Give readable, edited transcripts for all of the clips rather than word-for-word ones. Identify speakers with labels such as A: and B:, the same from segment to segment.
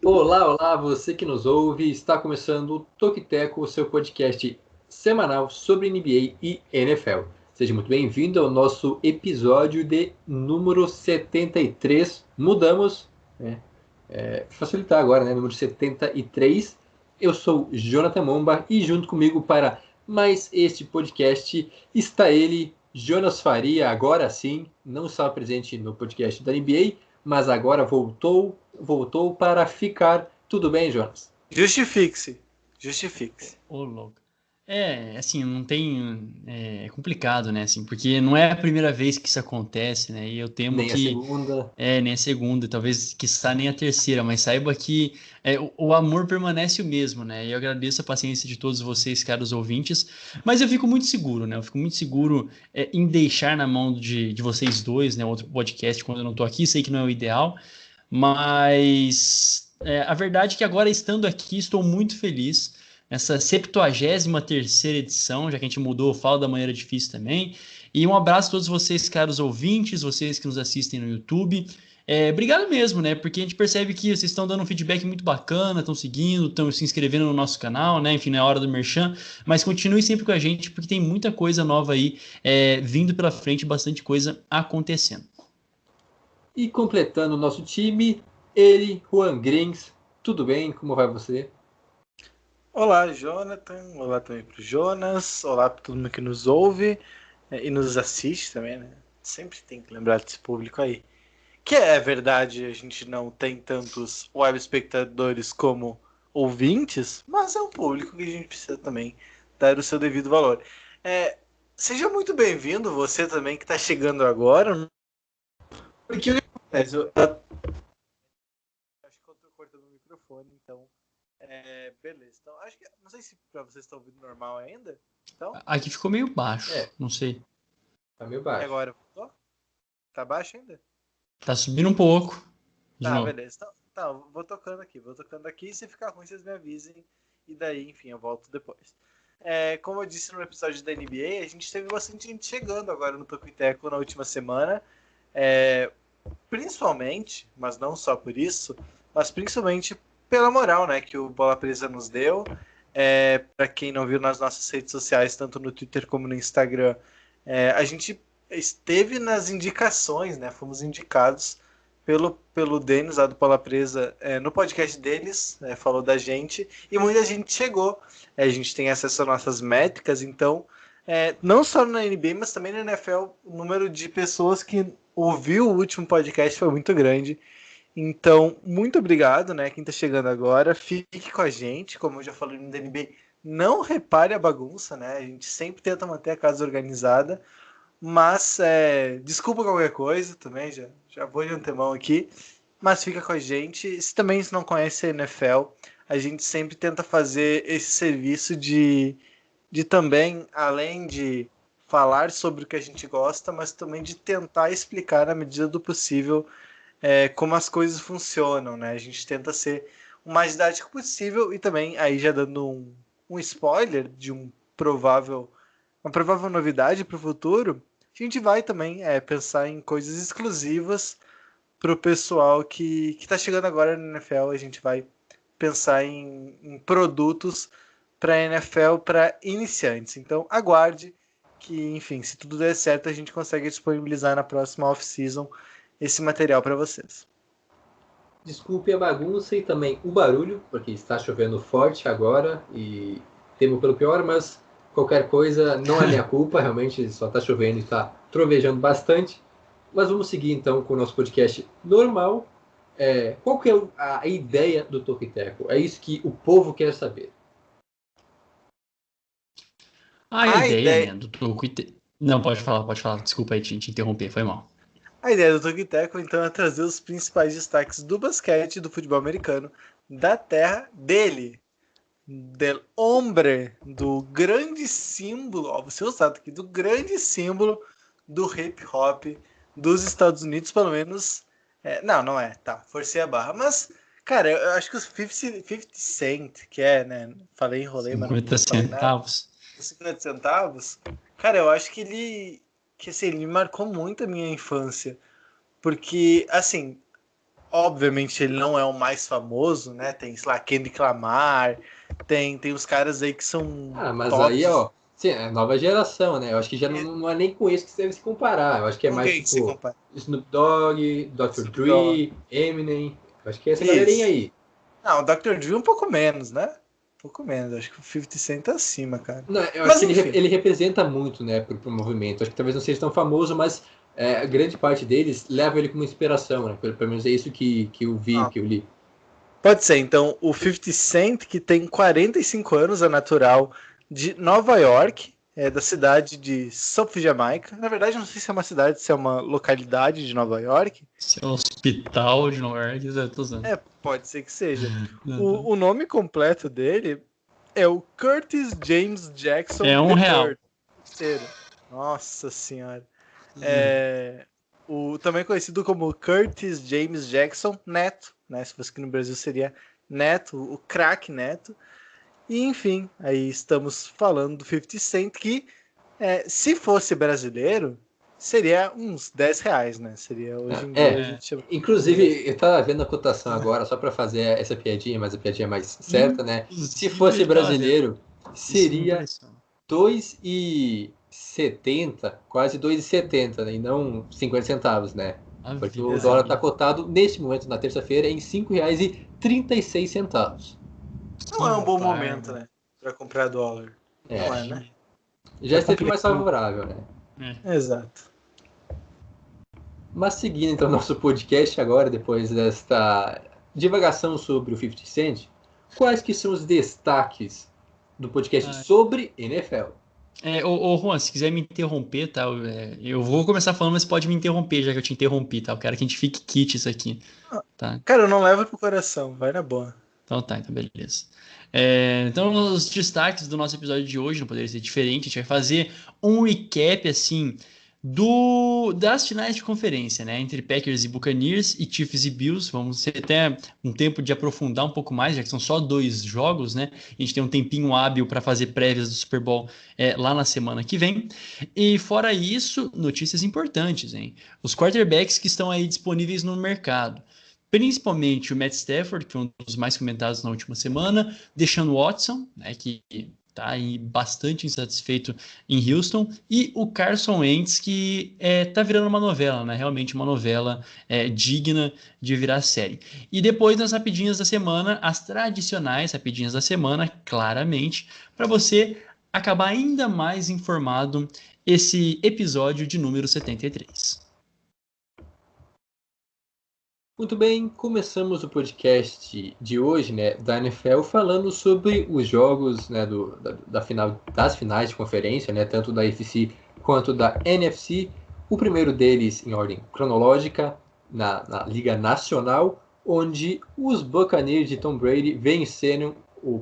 A: Olá, olá, você que nos ouve, está começando o Toquiteco, o seu podcast semanal sobre NBA e NFL. Seja muito bem-vindo ao nosso episódio de número 73. Mudamos, né? Facilitar agora, né? Número 73. Eu sou Jonathan Momba e junto comigo para mais este podcast está ele, Jonas Faria, agora sim, não estava presente no podcast da NBA, mas agora voltou para ficar. Tudo bem, Jonas?
B: Justifique-se. Justifique-se.
C: Ô, louco. Assim, não tem. É complicado, né? Assim, porque não é a primeira vez que isso acontece, né? E eu temo
A: Nem a
C: que.
A: segunda.
C: Nem a segunda, talvez quiçá nem a terceira, mas saiba que o amor permanece o mesmo, né? E eu agradeço a paciência de todos vocês, caros ouvintes, mas eu fico muito seguro, né? Eu fico muito seguro em deixar na mão de vocês dois, né? Outro podcast quando eu não tô aqui, sei que não é o ideal, mas a verdade é que agora, estando aqui, estou muito feliz. Essa 73ª edição, já que a gente mudou, fala da maneira difícil também. E um abraço a todos vocês, caros ouvintes, vocês que nos assistem no YouTube. Obrigado mesmo, né? Porque a gente percebe que vocês estão dando um feedback muito bacana, estão seguindo, estão se inscrevendo no nosso canal, né? Enfim, não é hora do merchan, mas continue sempre com a gente, porque tem muita coisa nova aí vindo pela frente, bastante coisa acontecendo.
A: E completando o nosso time, ele, Juan Grins. Tudo bem? Como vai você?
B: Olá, Jonathan. Olá também para o Jonas. Olá para todo mundo que nos ouve e nos assiste também, né? Sempre tem que lembrar desse público aí. Que é verdade, a gente não tem tantos web espectadores como ouvintes, mas é um público que a gente precisa também dar o seu devido valor. Seja muito bem-vindo, você também que está chegando agora. Porque o que acontece? Eu acho que eu estou cortando o microfone, então. Beleza. Então, acho que. Não sei se pra vocês estão ouvindo normal ainda. Então.
C: Aqui ficou meio baixo, não sei.
A: Tá meio baixo.
B: Agora voltou? Tá baixo ainda?
C: Tá subindo um pouco. De
B: Tá,
C: novo.
B: beleza. Então, vou tocando aqui. Vou tocando aqui. Se ficar ruim, vocês me avisem. E daí, enfim, eu volto depois. Como eu disse no episódio da NBA, a gente teve bastante gente chegando agora no Tocoiteco na última semana. Principalmente, mas não só por isso, mas principalmente pela moral, né, que o Bola Presa nos deu. Para quem não viu nas nossas redes sociais, tanto no Twitter como no Instagram, a gente esteve nas indicações, né, fomos indicados pelo Denis lá do Bola Presa no podcast deles, falou da gente, e muita gente chegou. A gente tem acesso às nossas métricas, então, não só na NBA, mas também na NFL, o número de pessoas que ouviu o último podcast foi muito grande. Então, muito obrigado, né? Quem tá chegando agora, fique com a gente. Como eu já falei no DNB, não repare a bagunça, né? A gente sempre tenta manter a casa organizada. Mas, desculpa qualquer coisa também, já vou de antemão aqui. Mas fica com a gente. Se também não conhece a NFL, a gente sempre tenta fazer esse serviço de também, além de falar sobre o que a gente gosta, mas também de tentar explicar na medida do possível como as coisas funcionam, né? A gente tenta ser o mais didático possível e também, aí já dando um spoiler de uma provável novidade para o futuro, a gente vai também pensar em coisas exclusivas para o pessoal que está chegando agora na NFL. A gente vai pensar em produtos para a NFL para iniciantes. Então, aguarde que, enfim, se tudo der certo, a gente consegue disponibilizar na próxima off-season esse material para vocês.
A: Desculpe a bagunça e também o barulho, porque está chovendo forte agora e temo pelo pior, mas qualquer coisa não é minha culpa, realmente só está chovendo e está trovejando bastante. Mas vamos seguir então com o nosso podcast normal. Qual que é a ideia do Toquiteco? É isso que o povo quer saber.
C: A ideia, né, do Tocoiteco... Não, pode falar. Desculpa aí te interromper, foi mal.
B: A ideia do Toquiteco, então, é trazer os principais destaques do basquete e do futebol americano da terra dele, del hombre, do grande símbolo, você usado aqui, do grande símbolo do hip hop dos Estados Unidos, pelo menos. Não é, tá, forcei a barra, mas, cara, eu acho que os 50 Cent, que né, enrolei, mas não
C: 50
B: falei nada,
C: centavos.
B: os 50 centavos, cara, eu acho que ele me marcou muito a minha infância, porque, assim, obviamente ele não é o mais famoso, né? Tem, sei lá, Kendrick Lamar, tem os caras aí que são
A: Mas
B: tops.
A: aí, ó, sim, é nova geração, né? Eu acho que já não é nem com isso que você deve se comparar. Eu acho que é
B: Com
A: mais
B: quem que se
A: tipo
B: compara?
A: Snoop Dogg, Dr.
B: Snoop Dogg.
A: Dre, Eminem. Eu acho que é essa galerinha
B: Isso.
A: aí.
B: Não, o Dr. Dre um pouco menos, né? Um pouco menos. Acho que o 50 Cent tá acima, cara.
A: Não, eu acho
B: Mas
A: que
B: enfim.
A: ele representa muito, né, pro movimento. Acho que talvez não seja tão famoso, mas grande parte deles leva ele como inspiração, né? Pelo menos é isso que eu vi,
B: Ah,
A: que eu li.
B: pode ser. Então, o 50 Cent, que tem 45 anos, é natural de Nova York, é da cidade de South Jamaica. Na verdade, não sei se é uma cidade, se é uma localidade de Nova York.
C: Esse é o hospital de Nova York, eu tô usando.
B: Pode ser que seja. O nome completo dele é o Curtis James Jackson
C: É R$1.
B: III. Terceiro. Nossa senhora. Também conhecido como Curtis James Jackson Neto, né? Se fosse aqui no Brasil seria Neto, o craque Neto. E enfim, aí estamos falando do 50 Cent, que se fosse brasileiro, seria uns R$10, né? Seria hoje em dia a gente chama
A: Inclusive, eu tava vendo a cotação agora, só para fazer essa piadinha, mas a piadinha mais certa, né? Se fosse
C: Inclusive, tava vendo.
A: brasileiro,
C: Isso me
A: seria
C: impressiona.
A: 2,70, quase 2,70, né? E não 50 centavos, né?
C: A
A: Porque
C: vida
A: o
C: é
A: dólar
C: vida.
A: está cotado, neste momento, na terça-feira, em R$ 5,36.
B: Não é um bom
C: Barba.
B: momento, né? Para comprar dólar. Não é, né?
A: Já
B: Tá
A: esteve mais
B: complicado.
A: favorável, né?
B: Exato.
A: Mas seguindo então nosso podcast agora, depois desta divagação sobre o 50 Cent, quais que são os destaques do podcast sobre NFL?
C: Ô Juan, se quiser me interromper, tá? Eu vou começar falando, mas pode me interromper, já que eu te interrompi, tá? Eu quero que a gente fique kit isso aqui, tá?
B: Cara, eu não levo pro coração, vai na boa.
C: Então beleza. Então, os destaques do nosso episódio de hoje não poderia ser diferente. A gente vai fazer um recap, assim, das finais de conferência, né? Entre Packers e Buccaneers e Chiefs e Bills. Vamos ter até um tempo de aprofundar um pouco mais, já que são só 2 jogos, né? A gente tem um tempinho hábil para fazer prévias do Super Bowl lá na semana que vem. E fora isso, notícias importantes, hein? Os quarterbacks que estão aí disponíveis no mercado. Principalmente o Matt Stafford, que foi um dos mais comentados na última semana, Deshaun Watson, né, que está aí bastante insatisfeito em Houston, e o Carson Wentz, que está virando uma novela, né, realmente uma novela digna de virar série. E depois, nas rapidinhas da semana, as tradicionais rapidinhas da semana, claramente, para você acabar ainda mais informado esse episódio de número 73.
A: Muito bem, começamos o podcast de hoje, né, da NFL, falando sobre os jogos, né, das finais de conferência, né, tanto da AFC quanto da NFC. O primeiro deles, em ordem cronológica, na Liga Nacional, onde os Buccaneers de Tom Brady venceram os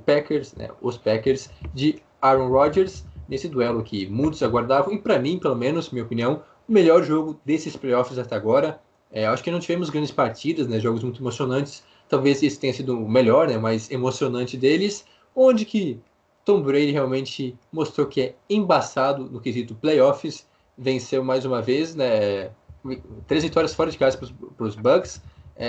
A: Packers de Aaron Rodgers, nesse duelo que muitos aguardavam, e para mim, pelo menos, minha opinião, o melhor jogo desses playoffs até agora. Acho que não tivemos grandes partidas, né, jogos muito emocionantes. Talvez esse tenha sido o melhor, né, mais emocionante deles, onde que Tom Brady realmente mostrou que é embaçado no quesito playoffs, venceu mais uma vez, né, 3 vitórias fora de casa para os Bucks.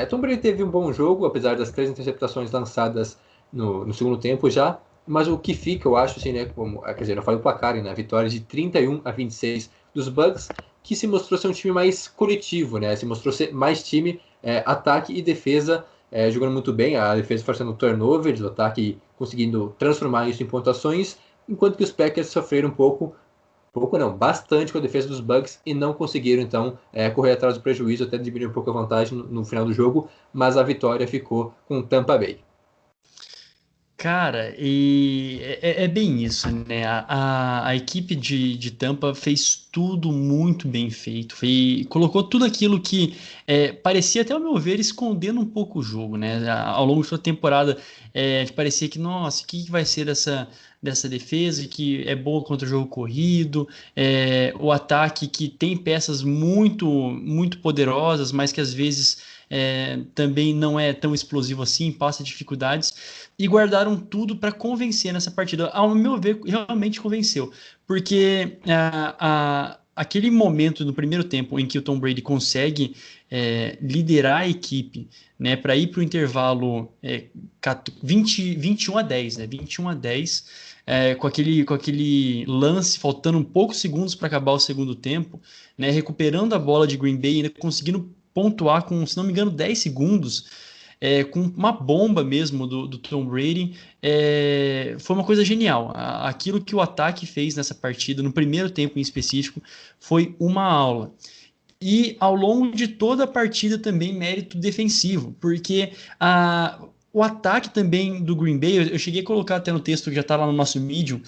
A: Tom Brady teve um bom jogo, apesar das 3 interceptações lançadas no segundo tempo já, mas o que fica, eu acho, assim, né, quer dizer, não falei o placar, né, a vitória de 31-26 dos Bucks, que se mostrou ser um time mais coletivo, né? Se mostrou ser mais time, ataque e defesa, jogando muito bem, a defesa forçando turnovers, o ataque conseguindo transformar isso em pontuações, enquanto que os Packers sofreram bastante com a defesa dos Bucks e não conseguiram, então, correr atrás do prejuízo, até diminuir um pouco a vantagem no final do jogo, mas a vitória ficou com Tampa Bay.
C: Cara, e é bem isso, né? A equipe de Tampa fez tudo muito bem feito, colocou tudo aquilo que parecia, até ao meu ver, escondendo um pouco o jogo, né? Ao longo da temporada, parecia que, nossa, o que vai ser dessa defesa, que é boa contra o jogo corrido, o ataque que tem peças muito, muito poderosas, mas que às vezes também não é tão explosivo assim, passa dificuldades, e guardaram tudo para convencer nessa partida. Ao meu ver, realmente convenceu, porque aquele momento no primeiro tempo em que o Tom Brady consegue liderar a equipe, né, para ir para o intervalo 21-10, né, 21-10, com aquele lance, faltando poucos segundos para acabar o segundo tempo, né, recuperando a bola de Green Bay, ainda conseguindo pontuar com, se não me engano, 10 segundos, com uma bomba mesmo do Tom Brady. Foi uma coisa genial. Aquilo que o ataque fez nessa partida, no primeiro tempo em específico, foi uma aula. E ao longo de toda a partida também mérito defensivo, porque o ataque também do Green Bay, eu cheguei a colocar até no texto que já está lá no nosso Medium,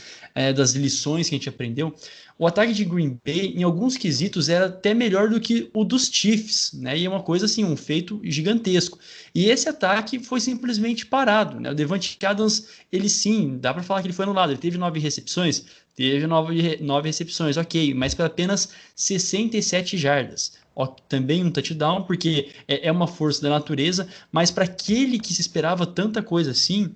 C: das lições que a gente aprendeu. O ataque de Green Bay, em alguns quesitos, era até melhor do que o dos Chiefs, né? E é uma coisa assim, um feito gigantesco. E esse ataque foi simplesmente parado, né? O Davante Adams, ele sim, dá para falar que ele foi anulado. Ele teve 9 recepções? Teve 9 recepções, ok, mas para apenas 67 jardas. Também um touchdown, porque é uma força da natureza, mas para aquele que se esperava tanta coisa assim,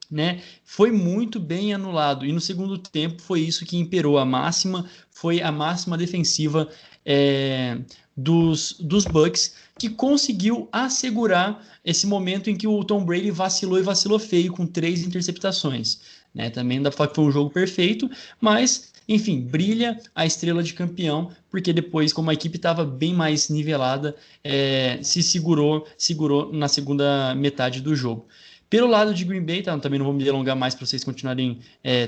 C: né, foi muito bem anulado. E no segundo tempo foi isso que imperou. Foi a máxima defensiva dos Bucks, que conseguiu assegurar esse momento em que o Tom Brady vacilou e vacilou feio, com 3 interceptações. Né? Também dá para falar que foi um jogo perfeito, mas, enfim, brilha a estrela de campeão, porque depois, como a equipe estava bem mais nivelada, se segurou na segunda metade do jogo. Pelo lado de Green Bay, tá? Também não vou me delongar mais para vocês continuarem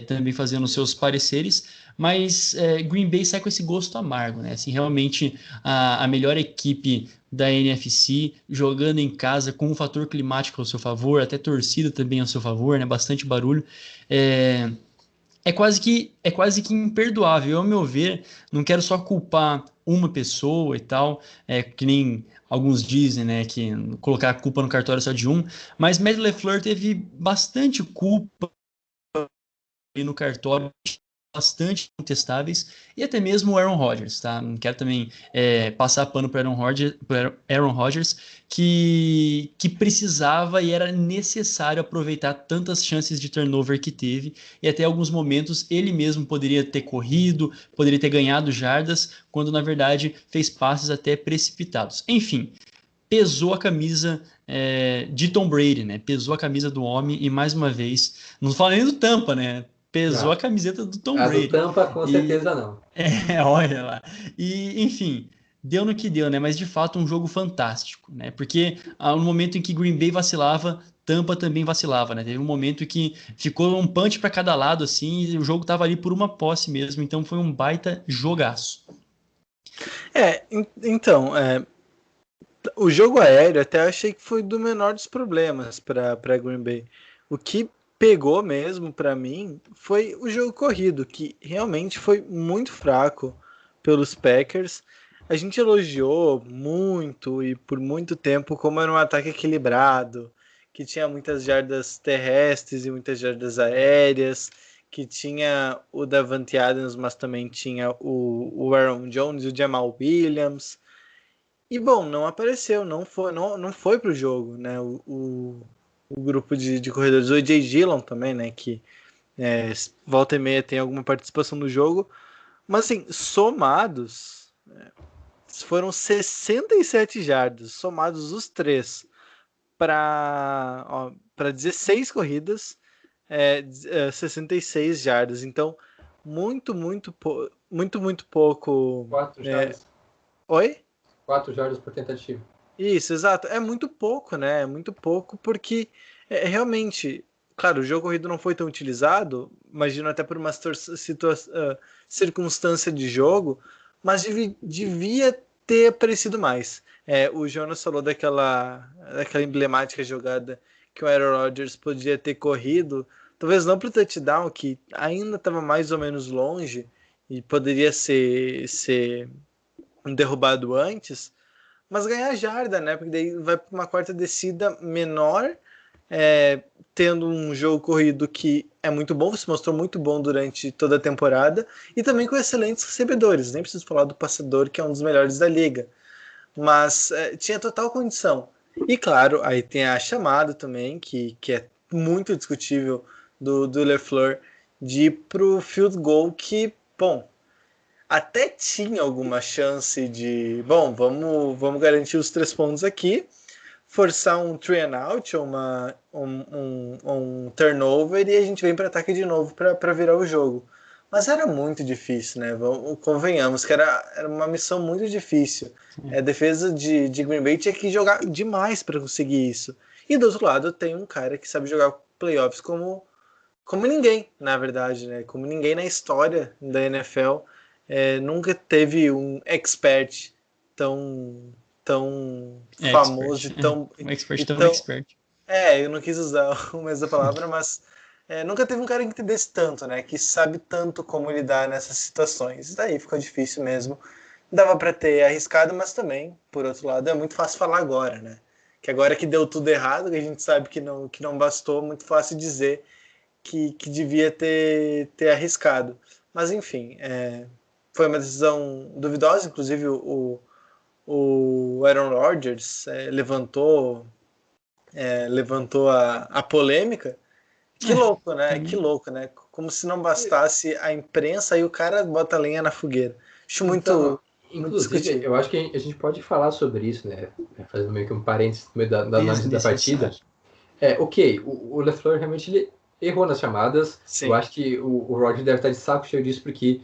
C: também fazendo os seus pareceres, mas Green Bay sai com esse gosto amargo, né? Assim, realmente a melhor equipe da NFC, jogando em casa com um fator climático ao seu favor, até torcida também ao seu favor, né? Bastante barulho. É quase que imperdoável, ao meu ver. Não quero só culpar uma pessoa e tal, que nem alguns dizem, né, que colocar a culpa no cartório só de um, mas Matt LaFleur teve bastante culpa ali no cartório, bastante contestáveis, e até mesmo o Aaron Rodgers, tá? Não quero também passar pano para Aaron Rodgers, que precisava e era necessário aproveitar tantas chances de turnover que teve, e até alguns momentos ele mesmo poderia ter corrido, poderia ter ganhado jardas, quando na verdade fez passes até precipitados. Enfim, pesou a camisa de Tom Brady, né? Pesou a camisa do homem, e mais uma vez, não falo nem do Tampa, né? Pesou
A: Não.
C: a camiseta do Tom
A: A do
C: Brady.
A: Tampa, com certeza não.
C: Olha lá. E, enfim, deu no que deu, né? Mas de fato um jogo fantástico, né? Porque no momento em que Green Bay vacilava, Tampa também vacilava, né? Teve um momento que ficou um punch para cada lado, assim, e o jogo tava ali por uma posse mesmo, então foi um baita jogaço.
B: Então, o jogo aéreo até achei que foi do menor dos problemas para Green Bay. O que pegou mesmo para mim foi o jogo corrido, que realmente foi muito fraco pelos Packers. A gente elogiou muito e por muito tempo como era um ataque equilibrado, que tinha muitas jardas terrestres e muitas jardas aéreas, que tinha o Davante Adams, mas também tinha o Aaron Jones e o Jamal Williams. E bom, não apareceu, não foi pro jogo, né? O grupo de corredores, o AJ Dillon também, né? Que volta e meia tem alguma participação no jogo. Mas assim, somados, foram 67 jardas, somados os três, para 16 corridas, 66 jardas. Então, muito pouco.
A: 4 jardas.
B: Oi?
A: 4 jardas por tentativa.
B: Isso, exato. É muito pouco, né? É muito pouco porque realmente, claro, o jogo corrido não foi tão utilizado, imagino até por uma circunstância de jogo, mas devia ter aparecido mais. O Jonas falou daquela emblemática jogada que o Aaron Rodgers podia ter corrido, talvez não para o touchdown, que ainda estava mais ou menos longe e poderia ser derrubado antes, mas ganhar jarda, né? Porque daí vai para uma quarta descida menor, tendo um jogo corrido que é muito bom, se mostrou muito bom durante toda a temporada, e também com excelentes recebedores. Nem preciso falar do passador, que é um dos melhores da liga. Mas tinha total condição. E claro, aí tem a chamada também, que é muito discutível, do LaFleur, de ir pro field goal, que, bom, até tinha alguma chance de, bom, vamos garantir os 3 pontos aqui, forçar um 3 and out, um turnover, e a gente vem para ataque de novo para virar o jogo. Mas era muito difícil, né? Convenhamos que era uma missão muito difícil. A defesa de Green Bay tinha que jogar demais para conseguir isso. E do outro lado tem um cara que sabe jogar playoffs como ninguém, na verdade, né? Como ninguém na história da NFL. Nunca teve um expert tão famoso e tão...
C: Um expert tão expert.
B: Eu não quis usar a mesma palavra, mas nunca teve um cara que entendesse tanto, né? Que sabe tanto como lidar nessas situações. Daí ficou difícil mesmo. Dava para ter arriscado, mas também, por outro lado, é muito fácil falar agora, né? Que agora que deu tudo errado, que a gente sabe que não bastou, muito fácil dizer que devia ter arriscado. Mas enfim, foi uma decisão duvidosa, inclusive o Aaron Rodgers levantou a polêmica. Que louco, né? Que louco, né? Como se não bastasse a imprensa e o cara bota lenha na fogueira. Acho muito
A: inclusive, eu acho que a gente pode falar sobre isso, né? Fazendo meio que um parênteses no meio da análise da partida. Ok, o LaFleur realmente ele errou nas chamadas. Sim. Eu acho que o Rodgers deve estar de saco cheio disso, porque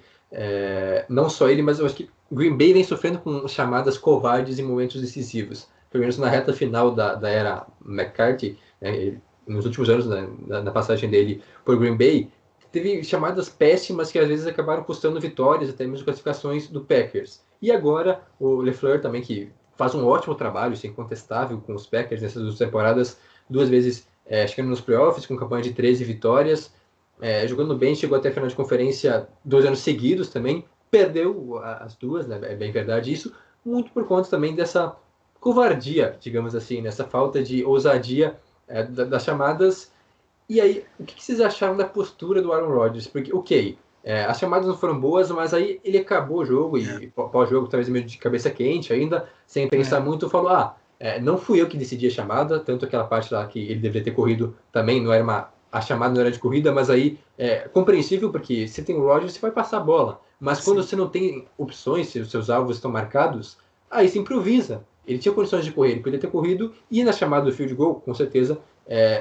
A: não só ele, mas eu acho que o Green Bay vem sofrendo com chamadas covardes em momentos decisivos. Pelo menos na reta final da era McCarthy, né, nos últimos anos, na passagem dele por Green Bay, teve chamadas péssimas que às vezes acabaram custando vitórias, até mesmo classificações do Packers. E agora o LaFleur também, que faz um ótimo trabalho, isso é incontestável, com os Packers nessas 2 temporadas, 2 vezes chegando nos playoffs, com campanha de 13 vitórias, jogando bem, chegou até a final de conferência 2 anos seguidos também, perdeu as 2, né, é bem verdade isso, muito por conta também dessa covardia, digamos assim, nessa falta de ousadia das chamadas. E aí, o que vocês acharam da postura do Aaron Rodgers? Porque, as chamadas não foram boas, mas aí ele acabou o jogo e pós-jogo, talvez meio de cabeça quente ainda, sem pensar muito, falou, não fui eu que decidi a chamada, tanto aquela parte lá que ele deveria ter corrido também, a chamada não era de corrida, mas aí compreensível, porque se tem o Rodgers, você vai passar a bola. Mas quando você não tem opções, se os seus alvos estão marcados, aí se improvisa. Ele tinha condições de correr, ele podia ter corrido, e na chamada do field goal, com certeza,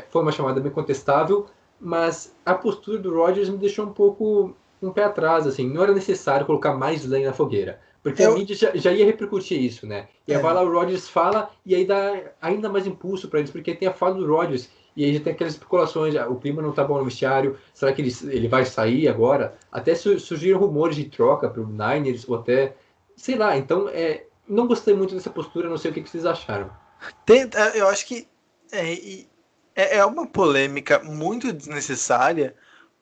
A: foi uma chamada bem contestável, mas a postura do Rodgers me deixou um pouco um pé atrás, assim, não era necessário colocar mais lenha na fogueira, porque a mídia já ia repercutir isso, né? E aí vai lá, o Rodgers fala, e aí dá ainda mais impulso para eles, porque tem a fala do Rodgers, e aí já tem aquelas especulações, o clima não tá bom no vestiário, será que ele vai sair agora? Até surgiram rumores de troca para o Niners, ou até, sei lá, então não gostei muito dessa postura, não sei o que vocês acharam.
B: Eu acho que é uma polêmica muito desnecessária,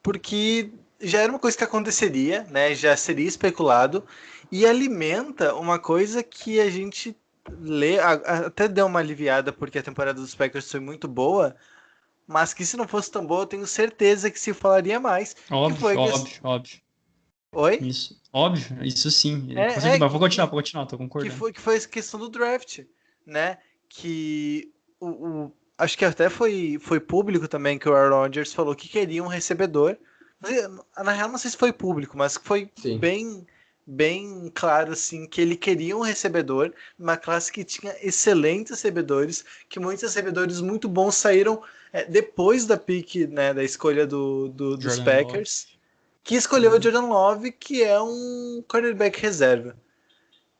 B: porque já era uma coisa que aconteceria, né? Já seria especulado, e alimenta uma coisa que a gente lê, até deu uma aliviada porque a temporada dos Packers foi muito boa, mas que se não fosse tão boa, eu tenho certeza que se falaria mais.
C: Óbvio.
B: Oi?
C: Isso, óbvio, isso sim. Mas vou continuar, tô concordando.
B: Que foi a questão do draft, né? Que acho que até foi público também que o Aaron Rodgers falou que queria um recebedor. Na real, não sei se foi público, mas foi bem claro assim que ele queria um recebedor, uma classe que tinha excelentes recebedores, que muitos recebedores muito bons saíram depois da pick, né, da escolha dos Packers. Love. Que escolheu o Jordan Love, que é um quarterback reserva.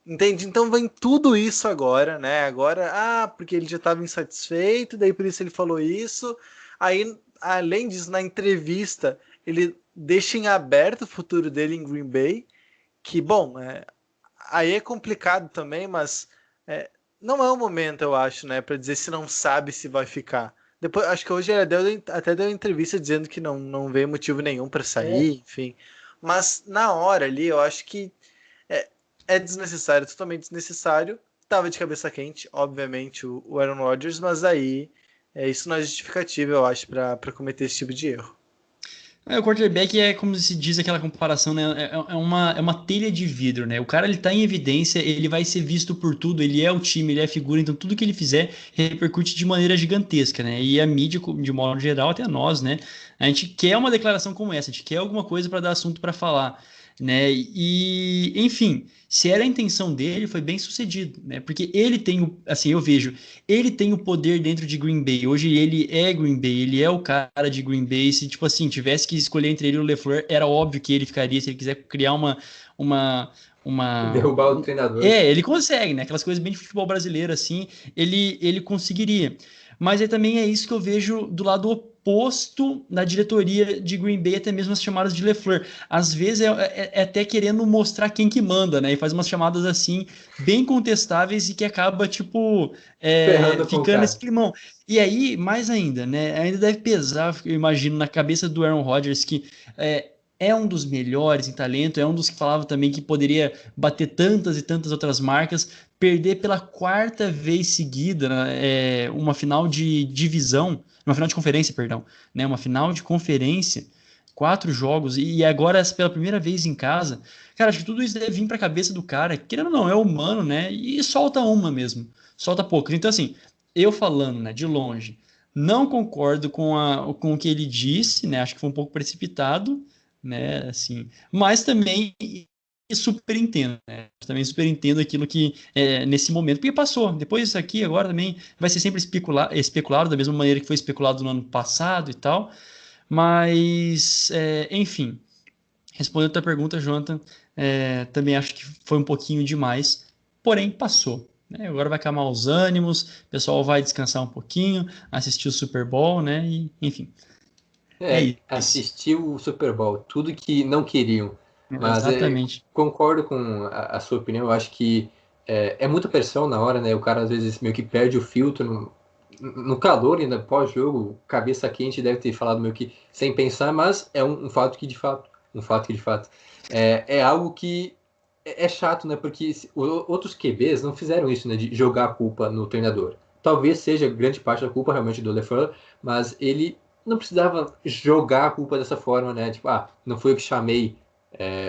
B: Entende? Então vem tudo isso agora, né? Agora, porque ele já estava insatisfeito, daí por isso ele falou isso. Aí, além disso, na entrevista, ele deixa em aberto o futuro dele em Green Bay, que, bom, aí é complicado também, mas não é o momento, eu acho, né, para dizer se não sabe se vai ficar. Depois, acho que hoje ele até deu entrevista dizendo que não veio motivo nenhum para sair, enfim. Mas na hora ali, eu acho que é desnecessário, totalmente desnecessário. Tava de cabeça quente, obviamente, o Aaron Rodgers, mas aí isso não é justificativo, eu acho, para cometer esse tipo de erro.
C: O quarterback é como se diz aquela comparação, né? É uma telha de vidro, né? O cara, ele tá em evidência, ele vai ser visto por tudo, ele é o time, ele é a figura, então tudo que ele fizer repercute de maneira gigantesca, né? E a mídia, de modo geral, até nós, né? A gente quer uma declaração como essa, a gente quer alguma coisa para dar assunto para falar. né? E, enfim, se era a intenção dele, foi bem sucedido, né? Porque ele tem, assim, eu vejo, ele tem o poder dentro de Green Bay. Hoje ele é Green Bay, ele é o cara de Green Bay. Se, tipo assim, tivesse que escolher entre ele e o LeFleur, era óbvio que ele ficaria, se ele quiser criar uma,
A: Derrubar o treinador.
C: ele consegue, né? Aquelas coisas bem de futebol brasileiro, assim, ele conseguiria. Mas também é isso que eu vejo do lado oposto da diretoria de Green Bay, até mesmo as chamadas de LeFleur. Às vezes é até querendo mostrar quem que manda, né? E faz umas chamadas assim, bem contestáveis e que acaba, tipo,
A: Ferrando com o
C: ficando
A: cara.
C: esse climão. E aí, mais ainda, né? Ainda deve pesar, eu imagino, na cabeça do Aaron Rodgers, que é um dos melhores em talento, é um dos que falava também que poderia bater tantas e tantas outras marcas, perder pela quarta vez seguida, né, uma final de divisão, uma final de conferência, perdão, né, uma final de conferência, 4 jogos, e agora pela primeira vez em casa. Cara, acho que tudo isso deve vir para a cabeça do cara, querendo ou não, é humano, né, e solta uma mesmo, solta poucas. Então, assim, eu falando, né, de longe, não concordo com o que ele disse, né, acho que foi um pouco precipitado, né, assim, mas também super entendo, né? Também super entendo aquilo que nesse momento, porque passou. Depois isso aqui agora também vai ser sempre especulado da mesma maneira que foi especulado no ano passado e tal. Mas, enfim, respondendo a tua pergunta, Jonathan, também acho que foi um pouquinho demais, porém passou. Né? Agora vai acalmar os ânimos, o pessoal vai descansar um pouquinho, assistir o Super Bowl, né? E, enfim, é isso.
A: Assistir o Super Bowl, tudo que não queriam. Mas
C: Exatamente.
A: concordo com a sua opinião, eu acho que é muita pressão na hora, né? O cara às vezes meio que perde o filtro no calor, ainda pós-jogo, cabeça quente, deve ter falado meio que sem pensar, mas é um fato que de fato, é algo que é chato, né? Porque outros QBs não fizeram isso, né? De jogar a culpa no treinador. Talvez seja grande parte da culpa realmente do LeFleur, mas ele não precisava jogar a culpa dessa forma, né? Tipo, não foi eu que chamei.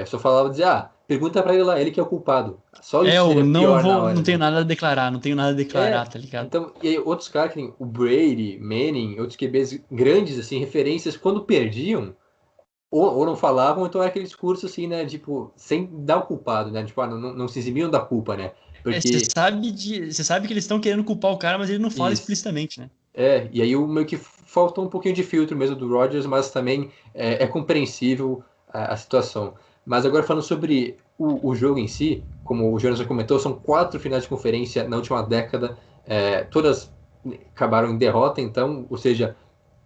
A: Só falava dizer, pergunta pra ele lá, ele que é o culpado. Só isso
C: Eu
A: seria
C: não
A: pior na
C: vou, não
A: hora,
C: tenho
A: né?
C: nada a declarar, não tenho nada a declarar, tá ligado?
A: Então, e aí outros caras, que nem o Brady, Manning, outros QBs grandes, assim, referências, quando perdiam, ou não falavam, então era aquele discurso assim, né? Tipo, sem dar o culpado, né? Tipo, não se eximiam da culpa, né? Porque
C: Você sabe que eles estão querendo culpar o cara, mas ele não fala
A: isso.
C: explicitamente, né?
A: E aí o meio que faltou um pouquinho de filtro mesmo do Rodgers, mas também é compreensível a situação. Mas agora falando sobre o jogo em si, como o Jonas já comentou, são 4 finais de conferência na última década, todas acabaram em derrota, então, ou seja,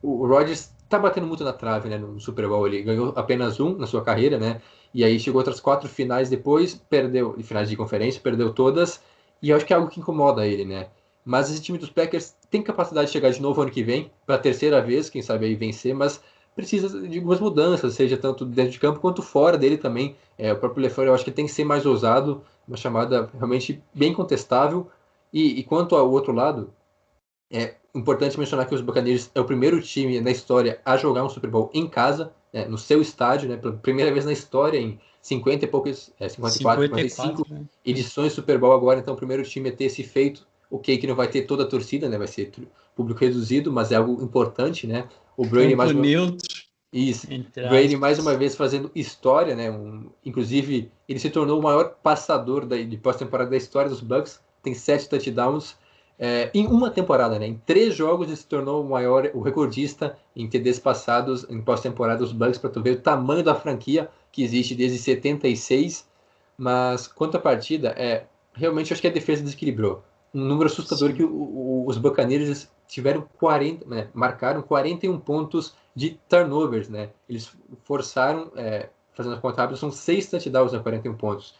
A: o Rodgers tá batendo muito na trave, né, no Super Bowl. Ele ganhou apenas um na sua carreira, né? E aí chegou outras 4 finais depois, perdeu, finais de conferência, perdeu todas. E eu acho que é algo que incomoda ele, né? Mas esse time dos Packers tem capacidade de chegar de novo ano que vem, para a terceira vez, quem sabe aí vencer, mas precisa de algumas mudanças, seja tanto dentro de campo quanto fora dele também. O próprio LeFleur, eu acho que tem que ser mais ousado, uma chamada realmente bem contestável. E quanto ao outro lado, é importante mencionar que os Buccaneers é o primeiro time na história a jogar um Super Bowl em casa, no seu estádio, né, pela primeira vez na história, em 50 e poucos, 54, 55
C: 54, né?
A: edições do Super Bowl agora, então o primeiro time a ter esse feito. Ok, que não vai ter toda a torcida, né, vai ser público reduzido, mas é algo importante, né? O Brady
C: Campo
A: mais uma,
C: neutro,
A: isso.
C: entre
A: Brady mais uma
C: aspas.
A: vez fazendo história, né? Inclusive, ele se tornou o maior passador de pós-temporada da história dos Bucks. Tem 7 touchdowns em uma temporada, né? Em 3 jogos ele se tornou o recordista em TDs passados em pós-temporada dos Bucks, para tu ver o tamanho da franquia que existe desde 76. Mas quanto à partida, realmente acho que a defesa desequilibrou. Um número assustador que
C: Sim.
A: os Buccaneers tiveram 40, né, marcaram 41 pontos de turnovers, né? Eles forçaram, fazendo a conta rápida, são 6 touchdowns a 41 pontos.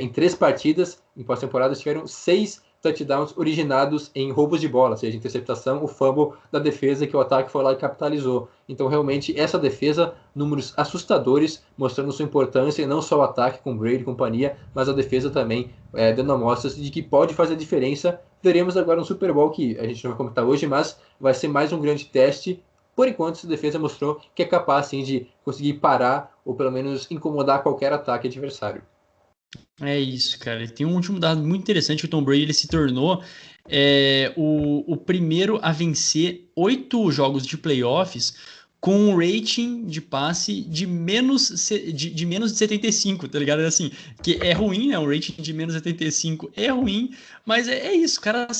A: Em 3 partidas, em pós-temporada, tiveram 6 touchdowns originados em roubos de bola, seja interceptação, o fumble da defesa, que o ataque foi lá e capitalizou. Então, realmente, essa defesa, números assustadores, mostrando sua importância, e não só o ataque com Brady e companhia, mas a defesa também, dando amostras de que pode fazer a diferença. Veremos agora um Super Bowl que a gente não vai comentar hoje, mas vai ser mais um grande teste. Por enquanto, essa defesa mostrou que é capaz sim, de conseguir parar ou pelo menos incomodar qualquer ataque adversário.
C: É isso, cara. Tem um último dado muito interessante que o Tom Brady ele se tornou o primeiro a vencer 8 jogos de playoffs com um rating de passe de menos de 75, tá ligado? Assim, que é ruim, né? Um rating de menos 75 é ruim, mas é isso, o cara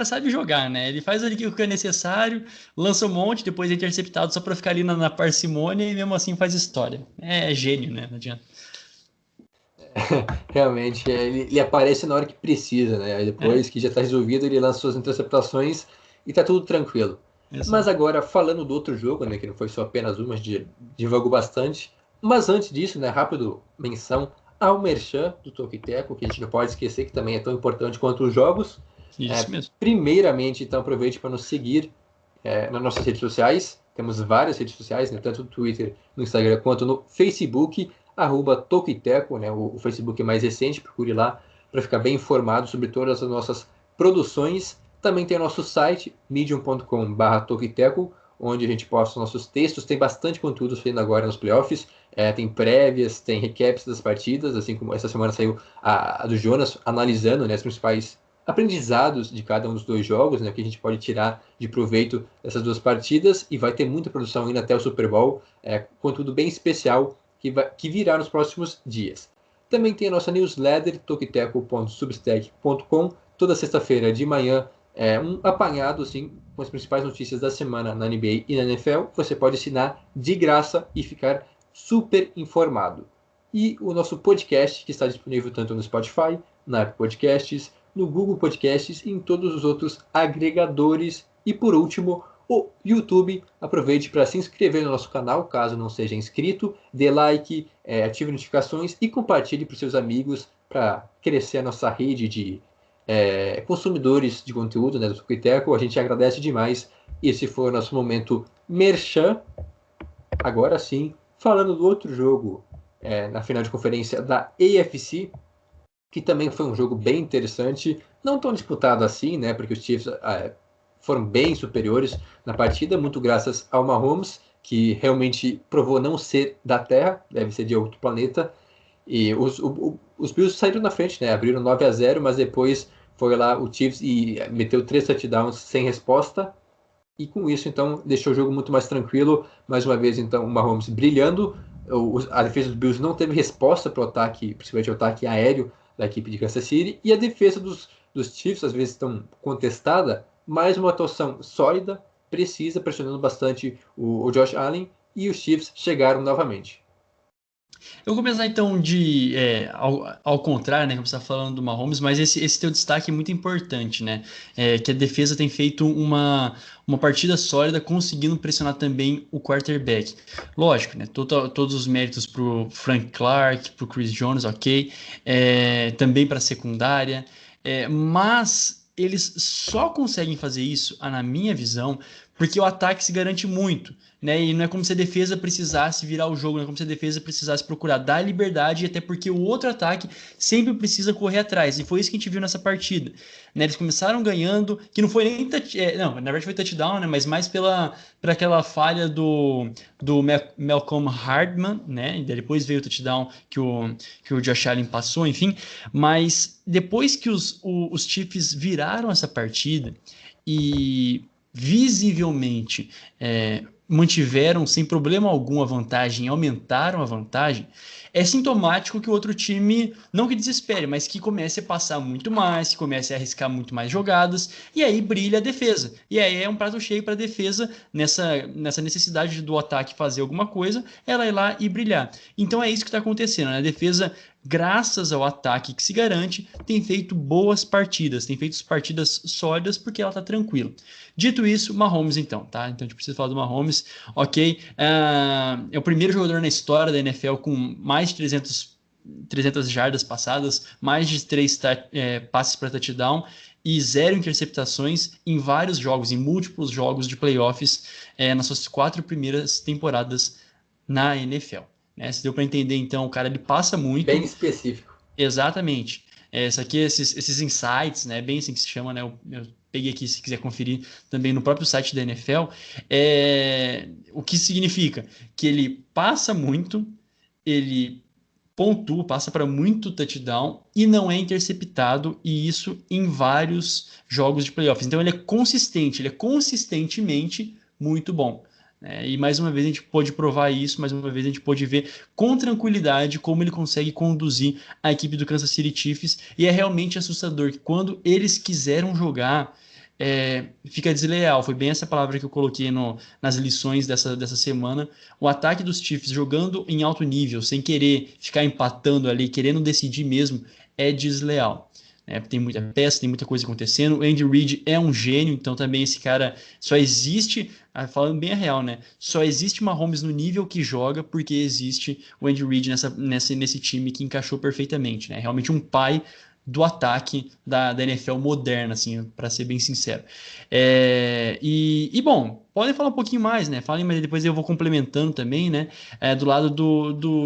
C: sabe jogar, né? Ele faz ali o que é necessário, lança um monte, depois é interceptado só pra ficar ali na parcimônia e mesmo assim faz história. É gênio, né? Não adianta.
A: Realmente, ele aparece na hora que precisa, né? Aí depois que já está resolvido, ele lança suas interceptações e tá tudo tranquilo. Mas agora, falando do outro jogo, né, que não foi só apenas uma, a gente divagou bastante. Mas antes disso, né, rápido menção ao Merchan do Tokiteco, que a gente não pode esquecer que também é tão importante quanto os jogos.
C: Isso mesmo.
A: Primeiramente, então, aproveite para nos seguir nas nossas redes sociais. Temos várias redes sociais, né, tanto no Twitter, no Instagram, quanto no Facebook, @Tokiteco, né, o Facebook mais recente, procure lá para ficar bem informado sobre todas as nossas produções. Também tem o nosso site, medium.com/Tokiteco, onde a gente posta nossos textos. Tem bastante conteúdo saindo agora nos playoffs. Tem prévias, tem recaps das partidas, assim como essa semana saiu a do Jonas, analisando, né, os principais aprendizados de cada um dos dois jogos, né, que a gente pode tirar de proveito dessas duas partidas. E vai ter muita produção indo até o Super Bowl, conteúdo bem especial que virá nos próximos dias. Também tem a nossa newsletter, tokiteco.substack.com, toda sexta-feira de manhã, um apanhado assim, com as principais notícias da semana na NBA e na NFL. Você pode assinar de graça e ficar super informado. E o nosso podcast, que está disponível tanto no Spotify, na Apple Podcasts, no Google Podcasts e em todos os outros agregadores. E por último, o YouTube. Aproveite para se inscrever no nosso canal, caso não seja inscrito, dê like, ative notificações e compartilhe para os seus amigos para crescer a nossa rede de consumidores de conteúdo, né, do Tokiteco. A gente agradece demais. Esse foi o nosso momento merchan. Agora sim, falando do outro jogo na final de conferência da AFC, que também foi um jogo bem interessante, não tão disputado assim, né, porque os Chiefs foram bem superiores na partida, muito graças ao Mahomes, que realmente provou não ser da Terra, deve ser de outro planeta. E os Bills saíram na frente, né? Abriram 9-0, mas depois foi lá o Chiefs e meteu 3 touchdowns sem resposta. E com isso, então, deixou o jogo muito mais tranquilo. Mais uma vez, então, o Mahomes brilhando. A defesa dos Bills não teve resposta para o ataque, principalmente o ataque aéreo da equipe de Kansas City. E a defesa dos Chiefs, às vezes, tão contestada. Mais uma atuação sólida, precisa, pressionando bastante o Josh Allen. E os Chiefs chegaram novamente.
C: Eu vou começar então ao contrário, né, como você está falando do Mahomes, mas esse teu destaque é muito importante, né, que a defesa tem feito uma partida sólida, conseguindo pressionar também o quarterback. Lógico, né, todos os méritos para o Frank Clark, para o Chris Jones, ok, também para a secundária, mas eles só conseguem fazer isso, na minha visão, porque o ataque se garante muito, né? E não é como se a defesa precisasse virar o jogo, não é como se a defesa precisasse procurar dar liberdade, até porque o outro ataque sempre precisa correr atrás. E foi isso que a gente viu nessa partida, né? Eles começaram ganhando, que não foi nem não, na verdade foi touchdown, né? Mas mais pela aquela falha do Malcolm Hardman, né? E depois veio o touchdown que o Josh Allen passou, enfim. Mas depois que os Chiefs viraram essa partida e visivelmente mantiveram sem problema algum a vantagem, aumentaram a vantagem, é sintomático que o outro time, não que desespere, mas que comece a passar muito mais, que comece a arriscar muito mais jogadas, e aí brilha a defesa. E aí é um prato cheio para a defesa, nessa necessidade do ataque fazer alguma coisa, ela ir lá e brilhar. Então é isso que está acontecendo, né? A defesa, graças ao ataque que se garante, tem feito boas partidas, tem feito partidas sólidas porque ela está tranquila. Dito isso, Mahomes então, tá? Então a gente precisa falar do Mahomes, ok? É o primeiro jogador na história da NFL com mais de 300 jardas passadas, mais de 3 passes para touchdown e 0 interceptações em vários jogos, em múltiplos jogos de playoffs nas suas 4 primeiras temporadas na NFL. Né? Se deu para entender, então, o cara ele passa muito.
A: Bem específico.
C: Exatamente. Esses insights, né? Bem assim que se chama, né? Eu peguei aqui, se quiser conferir também no próprio site da NFL. O que significa? Que ele passa muito, ele pontua, passa para muito touchdown e não é interceptado, e isso em vários jogos de playoffs. Então ele é consistente, ele é consistentemente muito bom. né? E mais uma vez a gente pôde provar isso, mais uma vez a gente pôde ver com tranquilidade como ele consegue conduzir a equipe do Kansas City Chiefs, e é realmente assustador que quando eles quiseram jogar, fica desleal. Foi bem essa palavra que eu coloquei nas lições dessa semana. O ataque dos Chiefs jogando em alto nível, sem querer ficar empatando ali, querendo decidir mesmo, é desleal. Tem muita peça, tem muita coisa acontecendo. O Andy Reid é um gênio, então também esse cara só existe, falando bem a real, né? Só existe Mahomes no nível que joga porque existe o Andy Reid nesse time que encaixou perfeitamente, né? Realmente um pai do ataque da NFL moderna, assim, para ser bem sincero. Bom, podem falar um pouquinho mais, né? Falem, mas depois eu vou complementando também, né? Do lado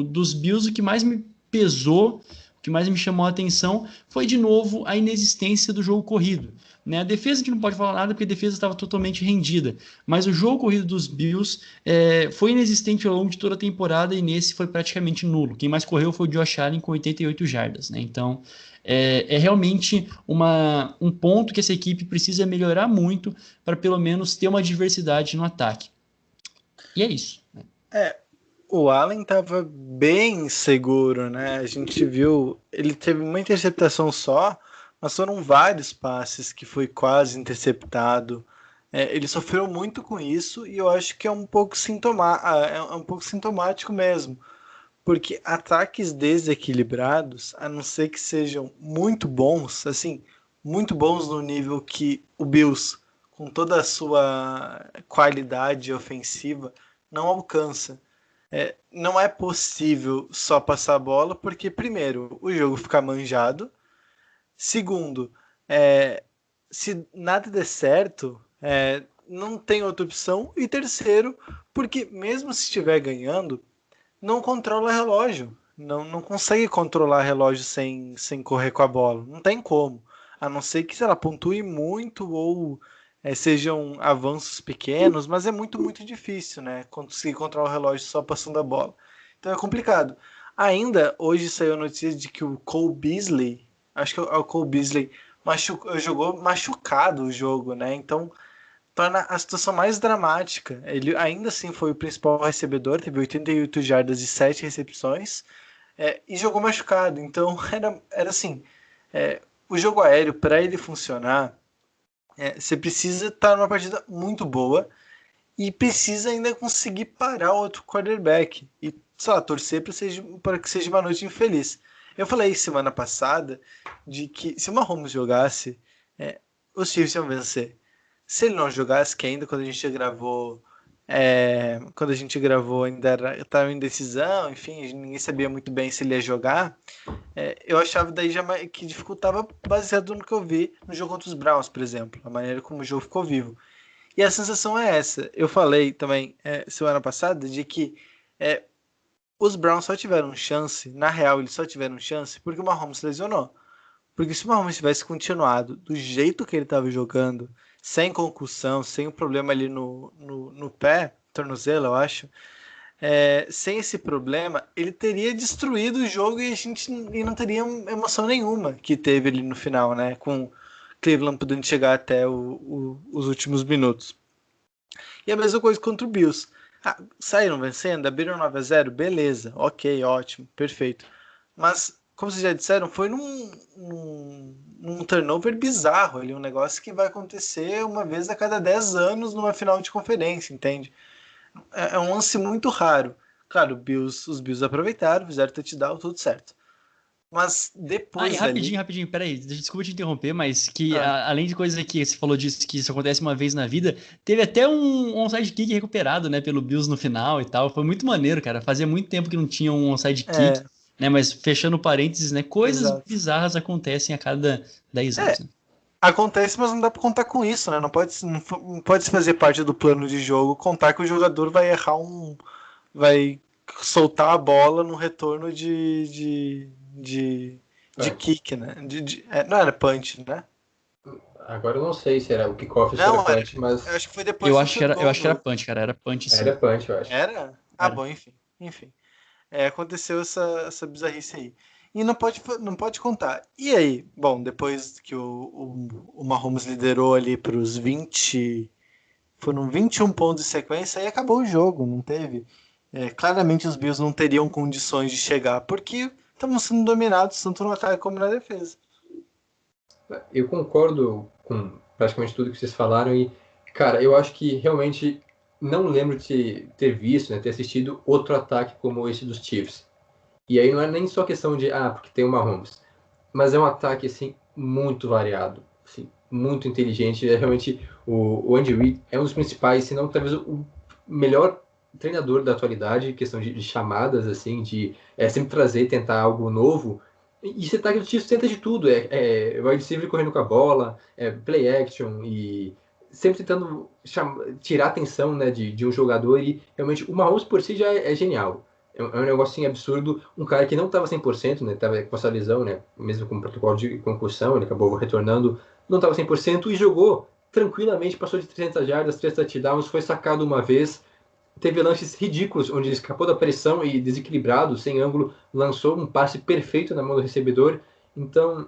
C: dos Bills, o que mais me pesou, o que mais me chamou a atenção foi, de novo, a inexistência do jogo corrido, né? A defesa, a gente não pode falar nada porque a defesa estava totalmente rendida, mas o jogo corrido dos Bills foi inexistente ao longo de toda a temporada e nesse foi praticamente nulo. Quem mais correu foi o Josh Allen com 88 jardas, né? Então, realmente um ponto que essa equipe precisa melhorar muito para pelo menos ter uma diversidade no ataque. E é isso.
B: O Allen estava bem seguro, né? A gente viu, ele teve uma interceptação só, mas foram vários passes que foi quase interceptado. Ele sofreu muito com isso e eu acho que é um pouco sintomático mesmo, porque ataques desequilibrados, a não ser que sejam muito bons, assim, muito bons no nível que o Bills, com toda a sua qualidade ofensiva, não alcança. Não é possível só passar a bola, porque, primeiro, o jogo fica manjado. Segundo, se nada der certo, não tem outra opção. E terceiro, porque mesmo se estiver ganhando, não controla relógio. Não consegue controlar relógio sem correr com a bola. Não tem como. A não ser que, sei lá, pontue muito ou sejam avanços pequenos, mas é muito, muito difícil, né? Conseguir controlar o relógio só passando a bola. Então é complicado. Ainda hoje saiu a notícia de que o Cole Beasley, acho que é o Cole Beasley, jogou machucado o jogo, né? Então torna a situação mais dramática. Ele ainda assim foi o principal recebedor, teve 88 jardas e 7 recepções, e jogou machucado. Então era assim, o jogo aéreo, para ele funcionar, você precisa estar numa partida muito boa e precisa ainda conseguir parar o outro quarterback e, sei lá, torcer para que seja uma noite infeliz. Eu falei semana passada de que se o Mahomes jogasse, os Chiefs iam vencer. Se ele não jogasse, que ainda quando a gente gravou ainda estava em decisão, enfim, ninguém sabia muito bem se ele ia jogar, eu achava daí já que dificultava baseado no que eu vi no jogo contra os Browns, por exemplo, a maneira como o jogo ficou vivo. E a sensação é essa. Eu falei também semana passada de que os Browns só tiveram chance, na real eles só tiveram chance porque o Mahomes lesionou. Porque se o Mahomes tivesse continuado do jeito que ele estava jogando, sem concussão, sem um problema ali no pé, tornozelo, eu acho, sem esse problema, ele teria destruído o jogo e a gente não teria emoção nenhuma que teve ali no final, né? Com Cleveland podendo chegar até os últimos minutos. E a mesma coisa contra o Bills. Saíram vencendo, abriram 9-0, beleza, ok, ótimo, perfeito. Mas, como vocês já disseram, foi num turnover bizarro ali, um negócio que vai acontecer uma vez a cada 10 anos numa final de conferência, entende? É um lance muito raro. Claro, os Bills aproveitaram, fizeram touchdown, tudo certo. Mas depois
C: rapidinho, peraí, desculpa te interromper, mas que além de coisas que você falou disso, que isso acontece uma vez na vida, teve até um onside kick recuperado, né, pelo Bills no final e tal, foi muito maneiro, cara, fazia muito tempo que não tinha um onside kick, né, mas fechando parênteses, né, coisas bizarras acontecem a cada 10 anos, né?
B: Acontece, mas não dá pra contar com isso, né, não pode se fazer parte do plano de jogo, contar que o jogador vai errar vai soltar a bola no retorno de kick, né? Não era punch, né?
A: Agora eu não sei se era o kickoff ou se
B: Não,
A: era punch, mas...
B: Eu acho que foi depois
C: eu acho que era punch, cara, era punch sim.
A: Era punch, eu acho.
B: Era? Bom, enfim. Aconteceu essa bizarrice aí. E não pode contar. E aí? Bom, depois que o Mahomes liderou ali para os 20 foram 21 pontos de sequência e acabou o jogo, não teve. Claramente os Bills não teriam condições de chegar, porque estavam sendo dominados tanto no ataque como na defesa.
A: Eu concordo com praticamente tudo que vocês falaram e, cara, eu acho que realmente não lembro de ter visto, né, ter assistido outro ataque como esse dos Chiefs. E aí não é nem só questão de, porque tem o Mahomes, mas é um ataque, assim, muito variado, assim, muito inteligente. Realmente, o Andy Reid é um dos principais, se não talvez o melhor treinador da atualidade, questão de chamadas, assim, de sempre trazer, tentar algo novo. E esse ataque do Chiefs tenta de tudo, wide receiver correndo com a bola, play action, e sempre tentando tirar a atenção, né, de um jogador, e realmente o Mahomes por si já é genial. É um negocinho absurdo. Um cara que não estava 100%, né? Estava com essa lesão, né? Mesmo com protocolo de concussão, ele acabou retornando. Não estava 100% e jogou tranquilamente. Passou de 300 jardas, 3 touchdowns. Foi sacado uma vez. Teve lances ridículos, onde ele escapou da pressão e desequilibrado, sem ângulo, lançou um passe perfeito na mão do recebedor. Então,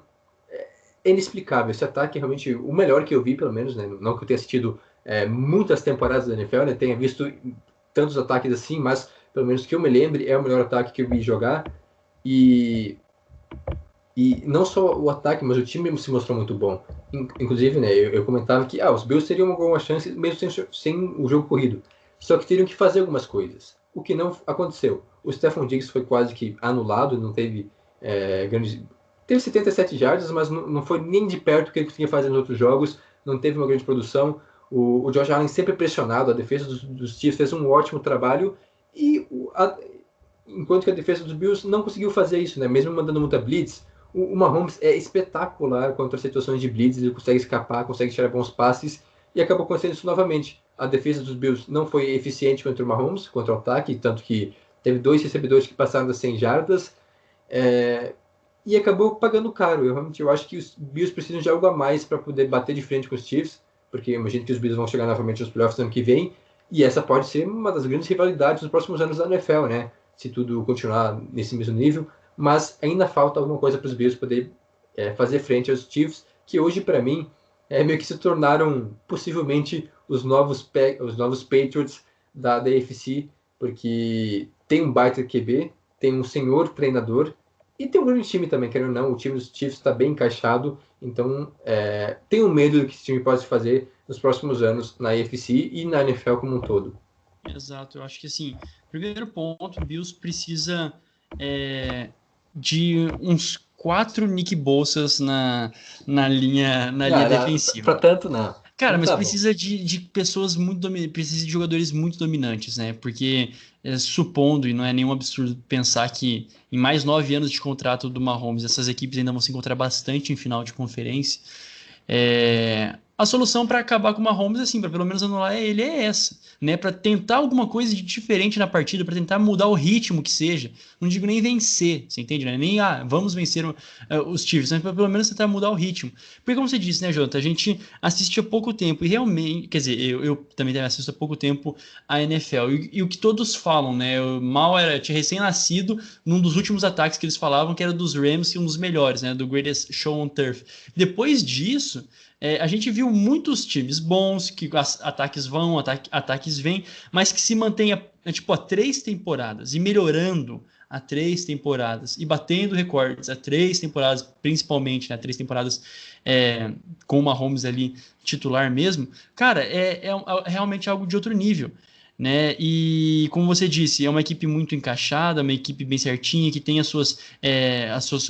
A: é inexplicável. Esse ataque é realmente o melhor que eu vi, pelo menos, né? Não que eu tenha assistido muitas temporadas da NFL, né? Tenha visto tantos ataques assim, mas pelo menos que eu me lembre, é o melhor ataque que eu vi jogar. E não só o ataque, mas o time se mostrou muito bom. Inclusive, né, eu comentava que os Bills teriam alguma chance mesmo sem o jogo corrido. Só que teriam que fazer algumas coisas. O que não aconteceu. O Stephon Diggs foi quase que anulado, não teve grandes... Teve 77 jardas, mas não foi nem de perto o que ele conseguia fazer nos outros jogos. Não teve uma grande produção. O Josh Allen sempre pressionado, a defesa dos Chiefs fez um ótimo trabalho. E enquanto que a defesa dos Bills não conseguiu fazer isso, né? Mesmo mandando muita blitz, o Mahomes é espetacular contra as situações de blitz, ele consegue escapar, consegue tirar bons passes, e acabou acontecendo isso novamente. A defesa dos Bills não foi eficiente contra o Mahomes, contra o ataque, tanto que teve 2 recebedores que passaram das 100 jardas, e acabou pagando caro. Eu acho que os Bills precisam de algo a mais para poder bater de frente com os Chiefs, porque eu imagino que os Bills vão chegar novamente nos playoffs no ano que vem, e essa pode ser uma das grandes rivalidades nos próximos anos da NFL, né? Se tudo continuar nesse mesmo nível. Mas ainda falta alguma coisa para os Bills poder fazer frente aos Chiefs, que hoje, para mim, meio que se tornaram possivelmente os novos Patriots da AFC, porque tem um baita QB, tem um senhor treinador, e tem um grande time também, querendo ou não. O time dos Chiefs está bem encaixado, então tenho medo do que esse time pode fazer nos próximos anos na AFC e na NFL como um todo.
C: Exato, eu acho que assim, primeiro ponto, o Bills precisa de uns 4 Nick Bolsas na linha defensiva.
A: Para tanto, não.
C: Cara,
A: não
C: mas
A: tá
C: precisa de pessoas muito dominantes, precisa de jogadores muito dominantes, né? Porque, supondo, e não é nenhum absurdo pensar que em mais 9 anos de contrato do Mahomes, essas equipes ainda vão se encontrar bastante em final de conferência. A solução para acabar com o Mahomes, assim, para pelo menos anular ele, é essa, né? Para tentar alguma coisa de diferente na partida, para tentar mudar o ritmo que seja. Não digo nem vencer, você entende, né? Nem vamos vencer os Chiefs, mas para pelo menos tentar mudar o ritmo. Porque como você disse, né, Jonathan, a gente assiste há pouco tempo e realmente, quer dizer, eu também assisto há pouco tempo a NFL e o que todos falam, né? O Mal tinha recém-nascido num dos últimos ataques que eles falavam que era dos Rams e um dos melhores, né? Do Greatest Show on Turf. Depois disso, a gente viu muitos times bons, que ataques vão, ataques vêm, mas que se mantém há 3 temporadas e melhorando há 3 temporadas e batendo recordes há 3 temporadas, principalmente, né, 3 temporadas com o Mahomes ali titular mesmo. Cara, é realmente algo de outro nível, né? E como você disse, é uma equipe muito encaixada, uma equipe bem certinha, que tem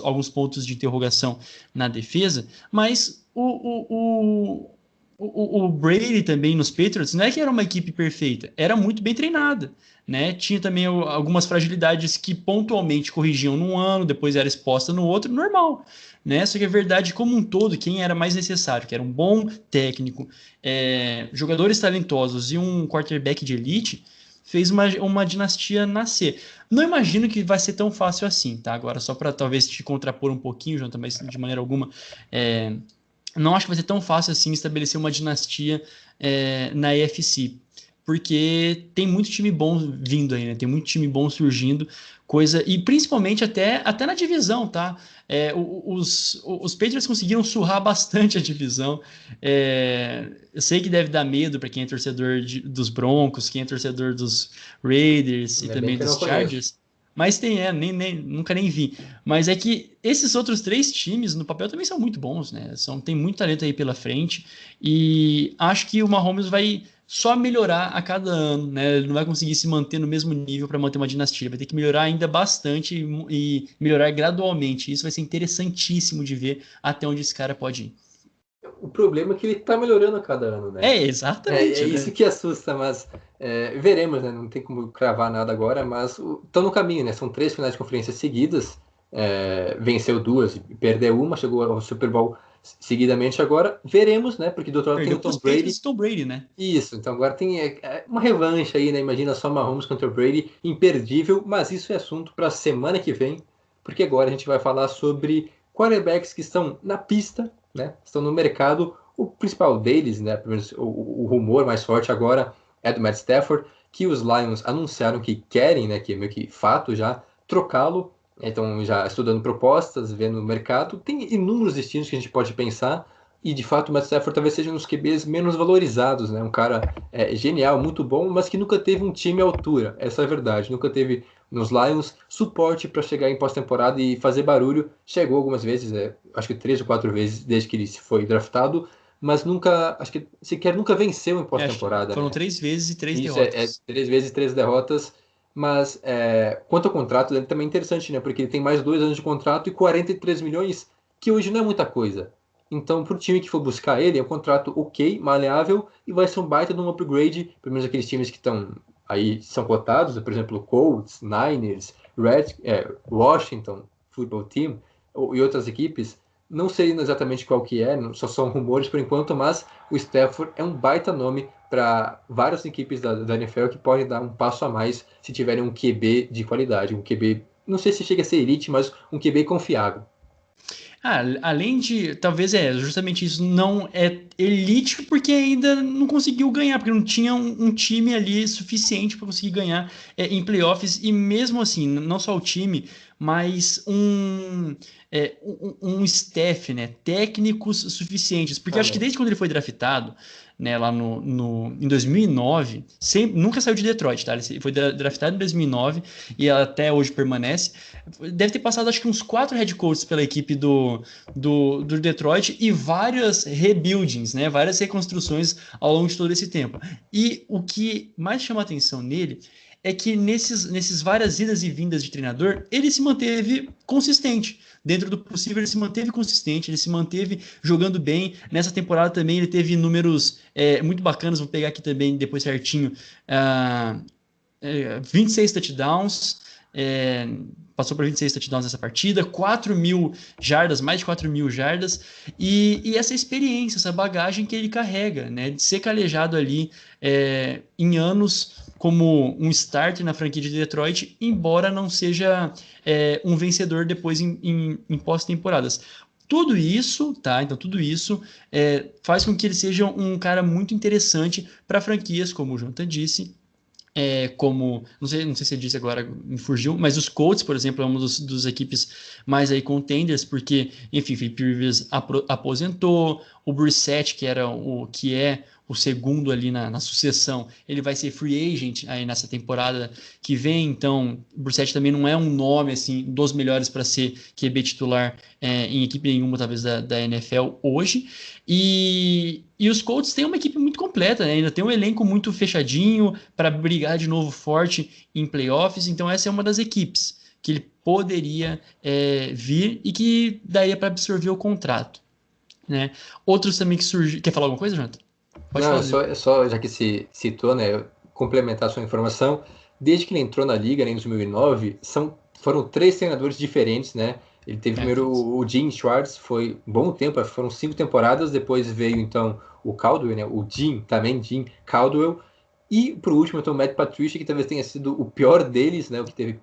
C: alguns pontos de interrogação na defesa, mas o Brady também nos Patriots não é que era uma equipe perfeita, era muito bem treinada, né? Tinha também algumas fragilidades que pontualmente corrigiam num ano, depois era exposta no outro, normal, né? Só que a verdade, como um todo, quem era mais necessário, que era um bom técnico, jogadores talentosos e um quarterback de elite, fez uma dinastia nascer. Não imagino que vai ser tão fácil assim, tá? Agora, só para talvez te contrapor um pouquinho, Jonathan, mas de maneira alguma, não acho que vai ser tão fácil assim estabelecer uma dinastia na AFC. porque tem muito time bom vindo aí, né? Tem muito time bom surgindo, e principalmente até na divisão, tá? Os Patriots conseguiram surrar bastante a divisão. Eu sei que deve dar medo para quem é torcedor dos Broncos, quem é torcedor dos Raiders e
A: Ainda bem
C: também
A: que eu
C: dos
A: não conheço.
C: Chargers. Mas nunca nem vi. Mas é que esses outros 3 times, no papel, também são muito bons, né? Tem muito talento aí pela frente. E acho que o Mahomes vai só melhorar a cada ano, né? Ele não vai conseguir se manter no mesmo nível para manter uma dinastia. Vai ter que melhorar ainda bastante e melhorar gradualmente. Isso vai ser interessantíssimo de ver até onde esse cara pode ir.
A: O problema é que ele tá melhorando a cada ano, né?
C: Exatamente.
A: É isso que assusta, mas veremos, né? Não tem como cravar nada agora, mas estão no caminho, né? São 3 finais de conferência seguidas, venceu 2 e perdeu uma, chegou ao Super Bowl seguidamente agora. Veremos, né? Porque do outro lado tem o Tom Brady.
C: Tom Brady, né?
A: Isso, então agora tem uma revanche aí, né? Imagina só Mahomes contra o Brady, imperdível, mas isso é assunto para a semana que vem, porque agora a gente vai falar sobre quarterbacks que estão na pista, né? Estão no mercado. O principal deles, né? O rumor mais forte agora é do Matt Stafford, que os Lions anunciaram que querem, né? Que é meio que fato já, trocá-lo. Então, já estudando propostas, vendo o mercado. Tem inúmeros destinos que a gente pode pensar. E, de fato, o Matt Stafford talvez seja um dos QBs menos valorizados, né? Um cara genial, muito bom, mas que nunca teve um time à altura. Essa é a verdade. Nunca teve nos Lions suporte para chegar em pós-temporada e fazer barulho. Chegou algumas vezes, acho que 3 ou 4 vezes desde que ele foi draftado, mas nunca, acho que sequer nunca venceu em pós-temporada.
C: Foram
A: né?
C: 3 vezes e 3
A: Isso,
C: derrotas.
A: 3 vezes e 3 derrotas. Mas quanto ao contrato dele também é interessante, né? Porque ele tem mais 2 anos de contrato e 43 milhões, que hoje não é muita coisa. Então, para o time que for buscar ele, é um contrato ok, maleável, e vai ser um baita de um upgrade, pelo menos aqueles times que estão aí, são cotados, por exemplo, Colts, Niners, Washington Football Team, e outras equipes. Não sei exatamente qual que é, só são rumores por enquanto, mas o Stafford é um baita nome para várias equipes da NFL que podem dar um passo a mais se tiverem um QB de qualidade, um QB, não sei se chega a ser elite, mas um QB confiável.
C: Além de, talvez justamente isso, não é elite porque ainda não conseguiu ganhar, porque não tinha um time ali suficiente para conseguir ganhar em playoffs, e mesmo assim, não só o time, mas um staff, né, técnicos suficientes, porque acho que desde quando ele foi draftado, né, lá em 2009, nunca saiu de Detroit, tá? Ele foi draftado em 2009 e até hoje permanece. Deve ter passado acho que uns 4 head coaches pela equipe do Detroit e várias rebuildings, né? Várias reconstruções ao longo de todo esse tempo. E o que mais chama a atenção nele é que nesses várias idas e vindas de treinador, ele se manteve consistente. Dentro do possível, ele se manteve consistente, ele se manteve jogando bem. Nessa temporada também ele teve números muito bacanas, vou pegar aqui também depois certinho. 26 touchdowns, passou para 26 touchdowns nessa partida, 4.000 jardas, mais de 4.000 jardas, e essa experiência, essa bagagem que ele carrega, né, de ser calejado ali em anos como um starter na franquia de Detroit, embora não seja um vencedor depois em pós-temporadas. Tudo isso, tá? Então, tudo isso faz com que ele seja um cara muito interessante para franquias, como o Jonathan disse, como, não sei se eu disse agora, me fugiu, mas os Colts, por exemplo, é uma dos equipes mais aí contenders, porque, enfim, Philip Rivers aposentou, o Brissett, que é o segundo ali na sucessão, ele vai ser free agent aí nessa temporada que vem, então o Brissett também não é um nome assim dos melhores para ser QB titular em equipe nenhuma, talvez, da NFL hoje. E os Colts têm uma equipe muito completa, né? Ainda tem um elenco muito fechadinho para brigar de novo forte em playoffs, então essa é uma das equipes que ele poderia vir e que daria para absorver o contrato, né? Outros também que surgiram... Quer falar alguma coisa, Jonathan?
A: Pode falar. Só, já que se citou, né, complementar a sua informação, desde que ele entrou na liga, né, em 2009, foram 3 treinadores diferentes, né? Ele teve primeiro o Jim Schwartz, foi um bom tempo, foram 5 temporadas, depois veio então o Caldwell, né, o Jim Caldwell, e por último então o Matt Patricia, que talvez tenha sido o pior deles, né, o que teve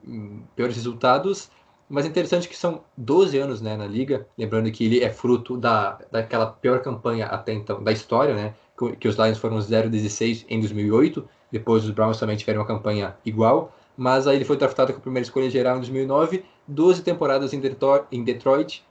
A: piores resultados, mas é interessante que são 12 anos, né, na liga, lembrando que ele é fruto daquela pior campanha até então da história, né, que os Lions foram 0-16 em 2008, depois os Browns também tiveram uma campanha igual, mas aí ele foi draftado com a primeira escolha geral em 2009, 12 temporadas em Detroit,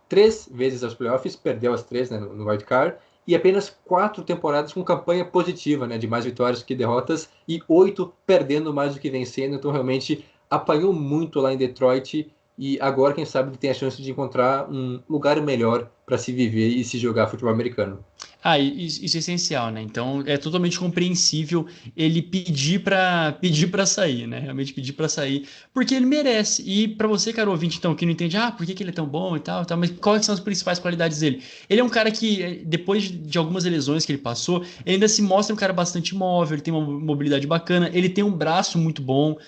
A: 3 vezes aos playoffs, perdeu as 3, né, no wild card, e apenas 4 temporadas com campanha positiva, né, de mais vitórias do que derrotas, e 8 perdendo mais do que vencendo, então realmente apanhou muito lá em Detroit, e agora, quem sabe, ele tem a chance de encontrar um lugar melhor para se viver e se jogar futebol americano.
C: Isso é essencial, né? Então é totalmente compreensível ele pedir para sair, né? Realmente pedir para sair, porque ele merece. E para você, cara ouvinte, então, que não entende, por que ele é tão bom e tal, mas quais são as principais qualidades dele? Ele é um cara que, depois de algumas lesões que ele passou, ele ainda se mostra um cara bastante móvel, ele tem uma mobilidade bacana, ele tem um braço muito bom,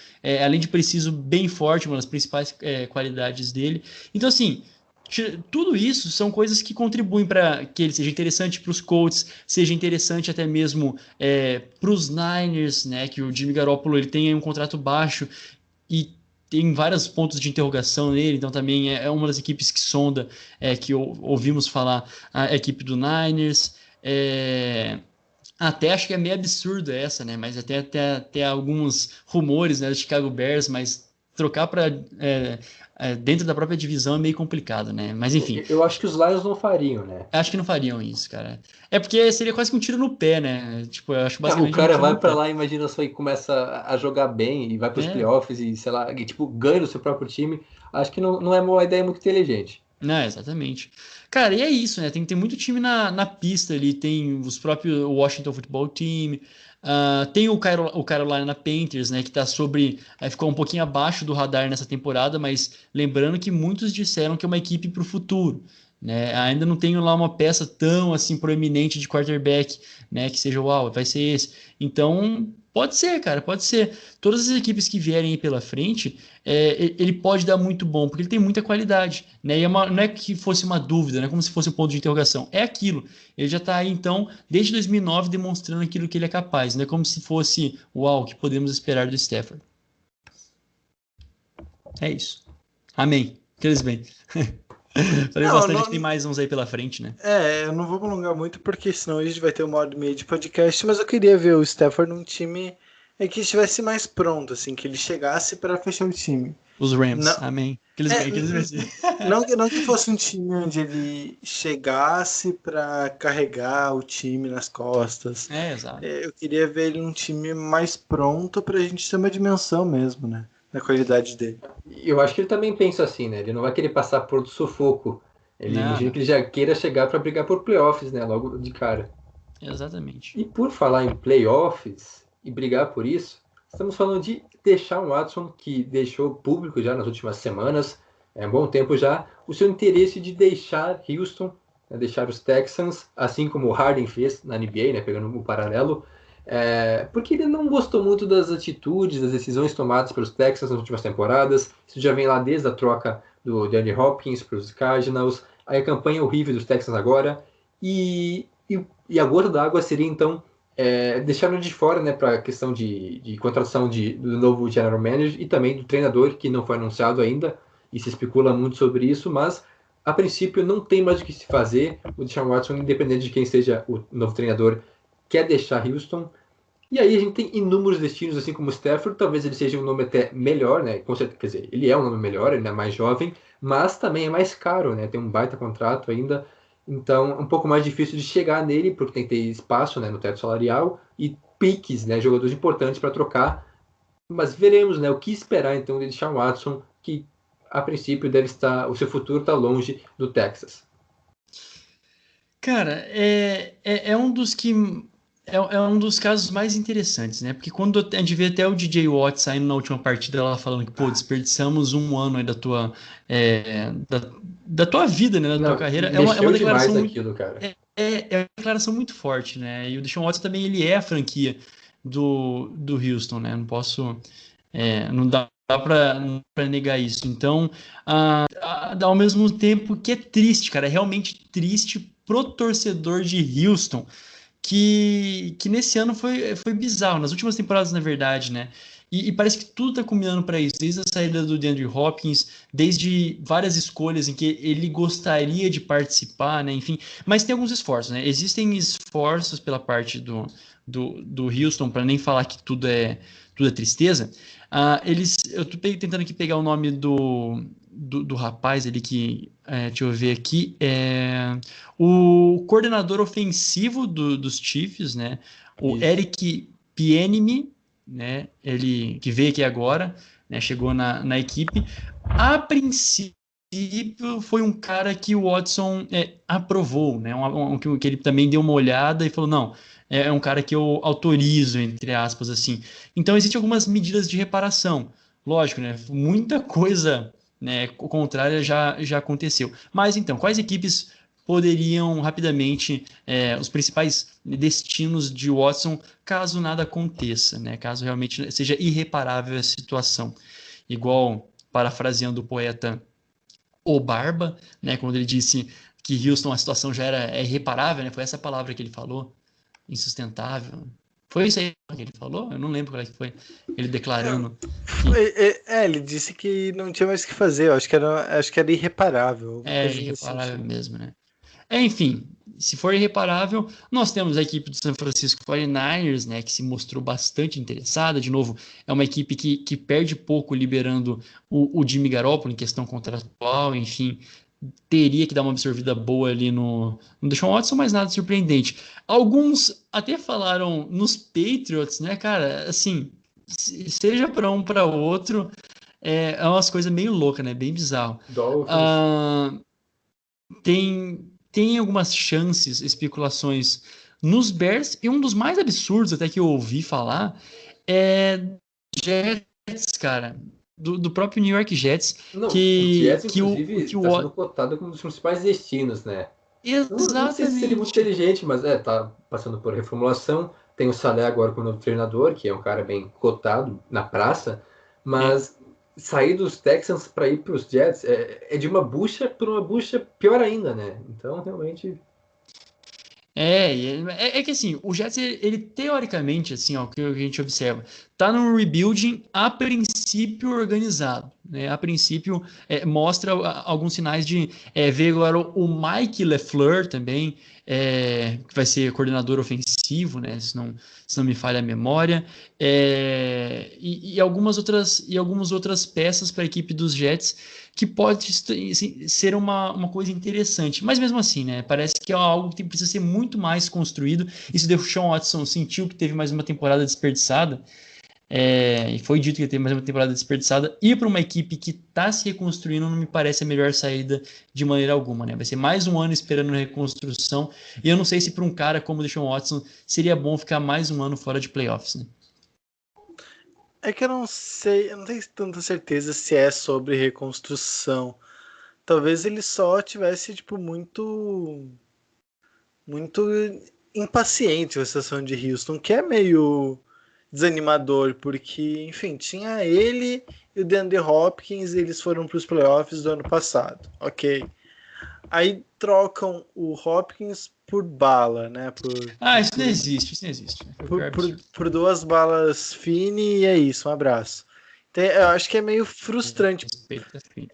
C: além de preciso, bem forte, uma das principais qualidades dele. Então, assim. Tudo isso são coisas que contribuem para que ele seja interessante para os Colts, seja interessante até mesmo para os Niners, né? Que o Jimmy Garoppolo ele tem um contrato baixo e tem vários pontos de interrogação nele, então também é uma das equipes que sonda, que ouvimos falar, a equipe do Niners. Até acho que é meio absurdo essa, né? Mas até alguns rumores, né, do Chicago Bears, mas trocar para dentro da própria divisão é meio complicado, né? Mas enfim.
A: Eu acho que os Lions não fariam, né?
C: Acho que não fariam isso, cara. É porque seria quase que um tiro no pé, né? Tipo, eu acho basicamente
A: O cara
C: um tiro
A: vai
C: no
A: pra
C: pé.
A: lá, imagina só, e começa a jogar bem, e vai pros playoffs, e sei lá, e, tipo, ganha no seu próprio time. Acho que não é uma ideia muito inteligente.
C: Não, exatamente. Cara, e é isso, né? Tem muito time na pista ali. Tem os próprios Washington Football Team. Tem o Carolina Panthers, né? Que tá ficou um pouquinho abaixo do radar nessa temporada, mas lembrando que muitos disseram que é uma equipe para o futuro. Né? Ainda não tenho lá uma peça tão assim proeminente de quarterback, né? Que seja uau, vai ser esse. Então, pode ser, cara, pode ser. Todas as equipes que vierem aí pela frente, ele pode dar muito bom, porque ele tem muita qualidade, né? E não é que fosse uma dúvida, não é como se fosse um ponto de interrogação, é aquilo. Ele já está aí, então, desde 2009, demonstrando aquilo que ele é capaz, não é como se fosse, uau, o que podemos esperar do Stafford. É isso. Amém. Felizmente. Falei bastante, acho que tem mais uns aí pela frente, né?
B: Eu não vou me alongar muito, porque senão a gente vai ter 1h30 de podcast, mas eu queria ver o Stafford num time que estivesse mais pronto, assim, que ele chegasse para fechar o time.
C: Os Rams,
B: Não,
C: amém.
B: não que fosse um time onde ele chegasse para carregar o time nas costas.
C: Exato.
B: Eu queria ver ele num time mais pronto pra gente ter uma dimensão mesmo, né? Da qualidade dele.
A: Eu acho que ele também pensa assim, né? Ele não vai querer passar por sufoco. Ele imagina que ele já queira chegar para brigar por playoffs, né? Logo de cara.
C: Exatamente.
A: E por falar em playoffs e brigar por isso, estamos falando de Deshaun Watson, que deixou público já nas últimas semanas, um bom tempo já, o seu interesse de deixar Houston, né, deixar os Texans, assim como o Harden fez na NBA, né, pegando um paralelo, porque ele não gostou muito das atitudes, das decisões tomadas pelos Texans nas últimas temporadas. Isso já vem lá desde a troca do DeAndre Hopkins para os Cardinals, aí a campanha horrível dos Texans agora, e a gota d'água seria, então, deixaram de fora, né, para a questão de contratação do novo general manager e também do treinador, que não foi anunciado ainda, e se especula muito sobre isso, mas a princípio não tem mais o que se fazer. O Deshaun Watson, independente de quem seja o novo treinador, quer deixar Houston. E aí a gente tem inúmeros destinos, assim como o Stafford, talvez ele seja um nome até melhor, né? Com certeza, quer dizer, ele é um nome melhor, ele é mais jovem, mas também é mais caro, né? Tem um baita contrato ainda, então é um pouco mais difícil de chegar nele, porque tem que ter espaço, né, no teto salarial e piques, né, jogadores importantes para trocar. Mas veremos, né, o que esperar então de Deshaun Watson, que a princípio o seu futuro está longe do Texas.
C: Cara, é um dos que é um dos casos mais interessantes, né? Porque quando a gente vê até o DJ Watt saindo na última partida lá falando que, pô, desperdiçamos um ano aí da tua vida, né? Da tua carreira. É uma declaração muito,
A: aquilo, cara.
C: É uma declaração muito forte, né? E o Deshaun Watson também, ele é a franquia do Houston, né? Não posso... não dá para negar isso. Então, ao mesmo tempo que é triste, cara, é realmente triste pro torcedor de Houston, que nesse ano foi bizarro, nas últimas temporadas, na verdade, né? E parece que tudo tá combinando para isso, desde a saída do DeAndre Hopkins, desde várias escolhas em que ele gostaria de participar, né? Enfim, mas tem alguns esforços, né? Existem esforços pela parte do Houston, para nem falar que tudo é tristeza. Eu tô tentando aqui pegar o nome do rapaz ali que, deixa eu ver aqui, o coordenador ofensivo dos Chiefs, né? O
A: Isso.
C: Eric Bieniemy, né? Ele que veio aqui agora, né? Chegou na equipe. A princípio foi um cara que o Watson aprovou, né? Que ele também deu uma olhada e falou, não, é um cara que eu autorizo, entre aspas, assim. Então, existem algumas medidas de reparação. Lógico, né? Muita coisa, né, contrária já aconteceu. Mas, então, quais equipes poderiam rapidamente, os principais destinos de Watson, caso nada aconteça, né? Caso realmente seja irreparável a situação. Igual, parafraseando o poeta O Barba, né? Quando ele disse que Houston, a situação já era irreparável, né? Foi essa palavra que ele falou, insustentável. Foi isso aí que ele falou? Eu não lembro qual é que foi. Ele declarando que
B: Ele disse que não tinha mais o que fazer. Eu acho que era irreparável, alguma coisa nesse
C: irreparável
B: sentido.
C: mesmo, né? Enfim, se for irreparável, nós temos a equipe do San Francisco 49ers, né, que se mostrou bastante interessada. De novo, é uma equipe que perde pouco liberando o Jimmy Garoppolo em questão contratual, enfim, teria que dar uma absorvida boa ali no Deshaun Watson, mas nada surpreendente. Alguns até falaram nos Patriots, né, cara, assim, seja para um para outro, é umas coisas meio loucas, né, bem bizarro.
A: Dolphins.
C: Ah, tem algumas chances, especulações nos Bears, e um dos mais absurdos até que eu ouvi falar é Jets, cara, do próprio New York Jets,
A: Não, o
C: que,
A: Jets,
C: que o,
A: inclusive,
C: que
A: está
C: o
A: sendo cotado como um dos principais destinos, né? Não sei se seria muito
C: exatamente.
A: inteligente, mas tá passando por reformulação. Tem o Saleh agora como novo treinador, que é um cara bem cotado na praça,
C: É,
A: mas sair dos Texans para ir para os Jets é de uma bucha para uma bucha pior ainda, né? Então, realmente.
C: É que assim, o Jets, ele teoricamente, assim, ó, o que a gente observa, tá num rebuilding a princípio organizado, né? A princípio mostra alguns sinais de ver agora o Mike LaFleur também, que vai ser coordenador ofensivo, né? Se não me falha a memória, e algumas outras peças para a equipe dos Jets que pode assim, ser uma coisa interessante. Mas mesmo assim, né? Parece que é algo que precisa ser muito mais construído. E se o Deshaun Watson sentiu que teve mais uma temporada desperdiçada, e foi dito que teve mais uma temporada desperdiçada, ir para uma equipe que está se reconstruindo não me parece a melhor saída de maneira alguma, né? Vai ser mais um ano esperando reconstrução. E eu não sei se para um cara como o Deshaun Watson seria bom ficar mais um ano fora de playoffs, né?
B: É que eu não sei, eu não tenho tanta certeza se é sobre reconstrução. Talvez ele só tivesse, tipo, muito impaciente com a situação de Houston, que é meio desanimador, porque, enfim, tinha ele e o DeAndre Hopkins, e eles foram para os playoffs do ano passado, ok. Aí trocam o Hopkins por bala, né?
C: Isso não existe, isso não existe. Né? Foi o pior absurdo.
B: Por duas balas Fini e é isso, um abraço. Então, eu acho que é meio frustrante.
C: Respeito, assim,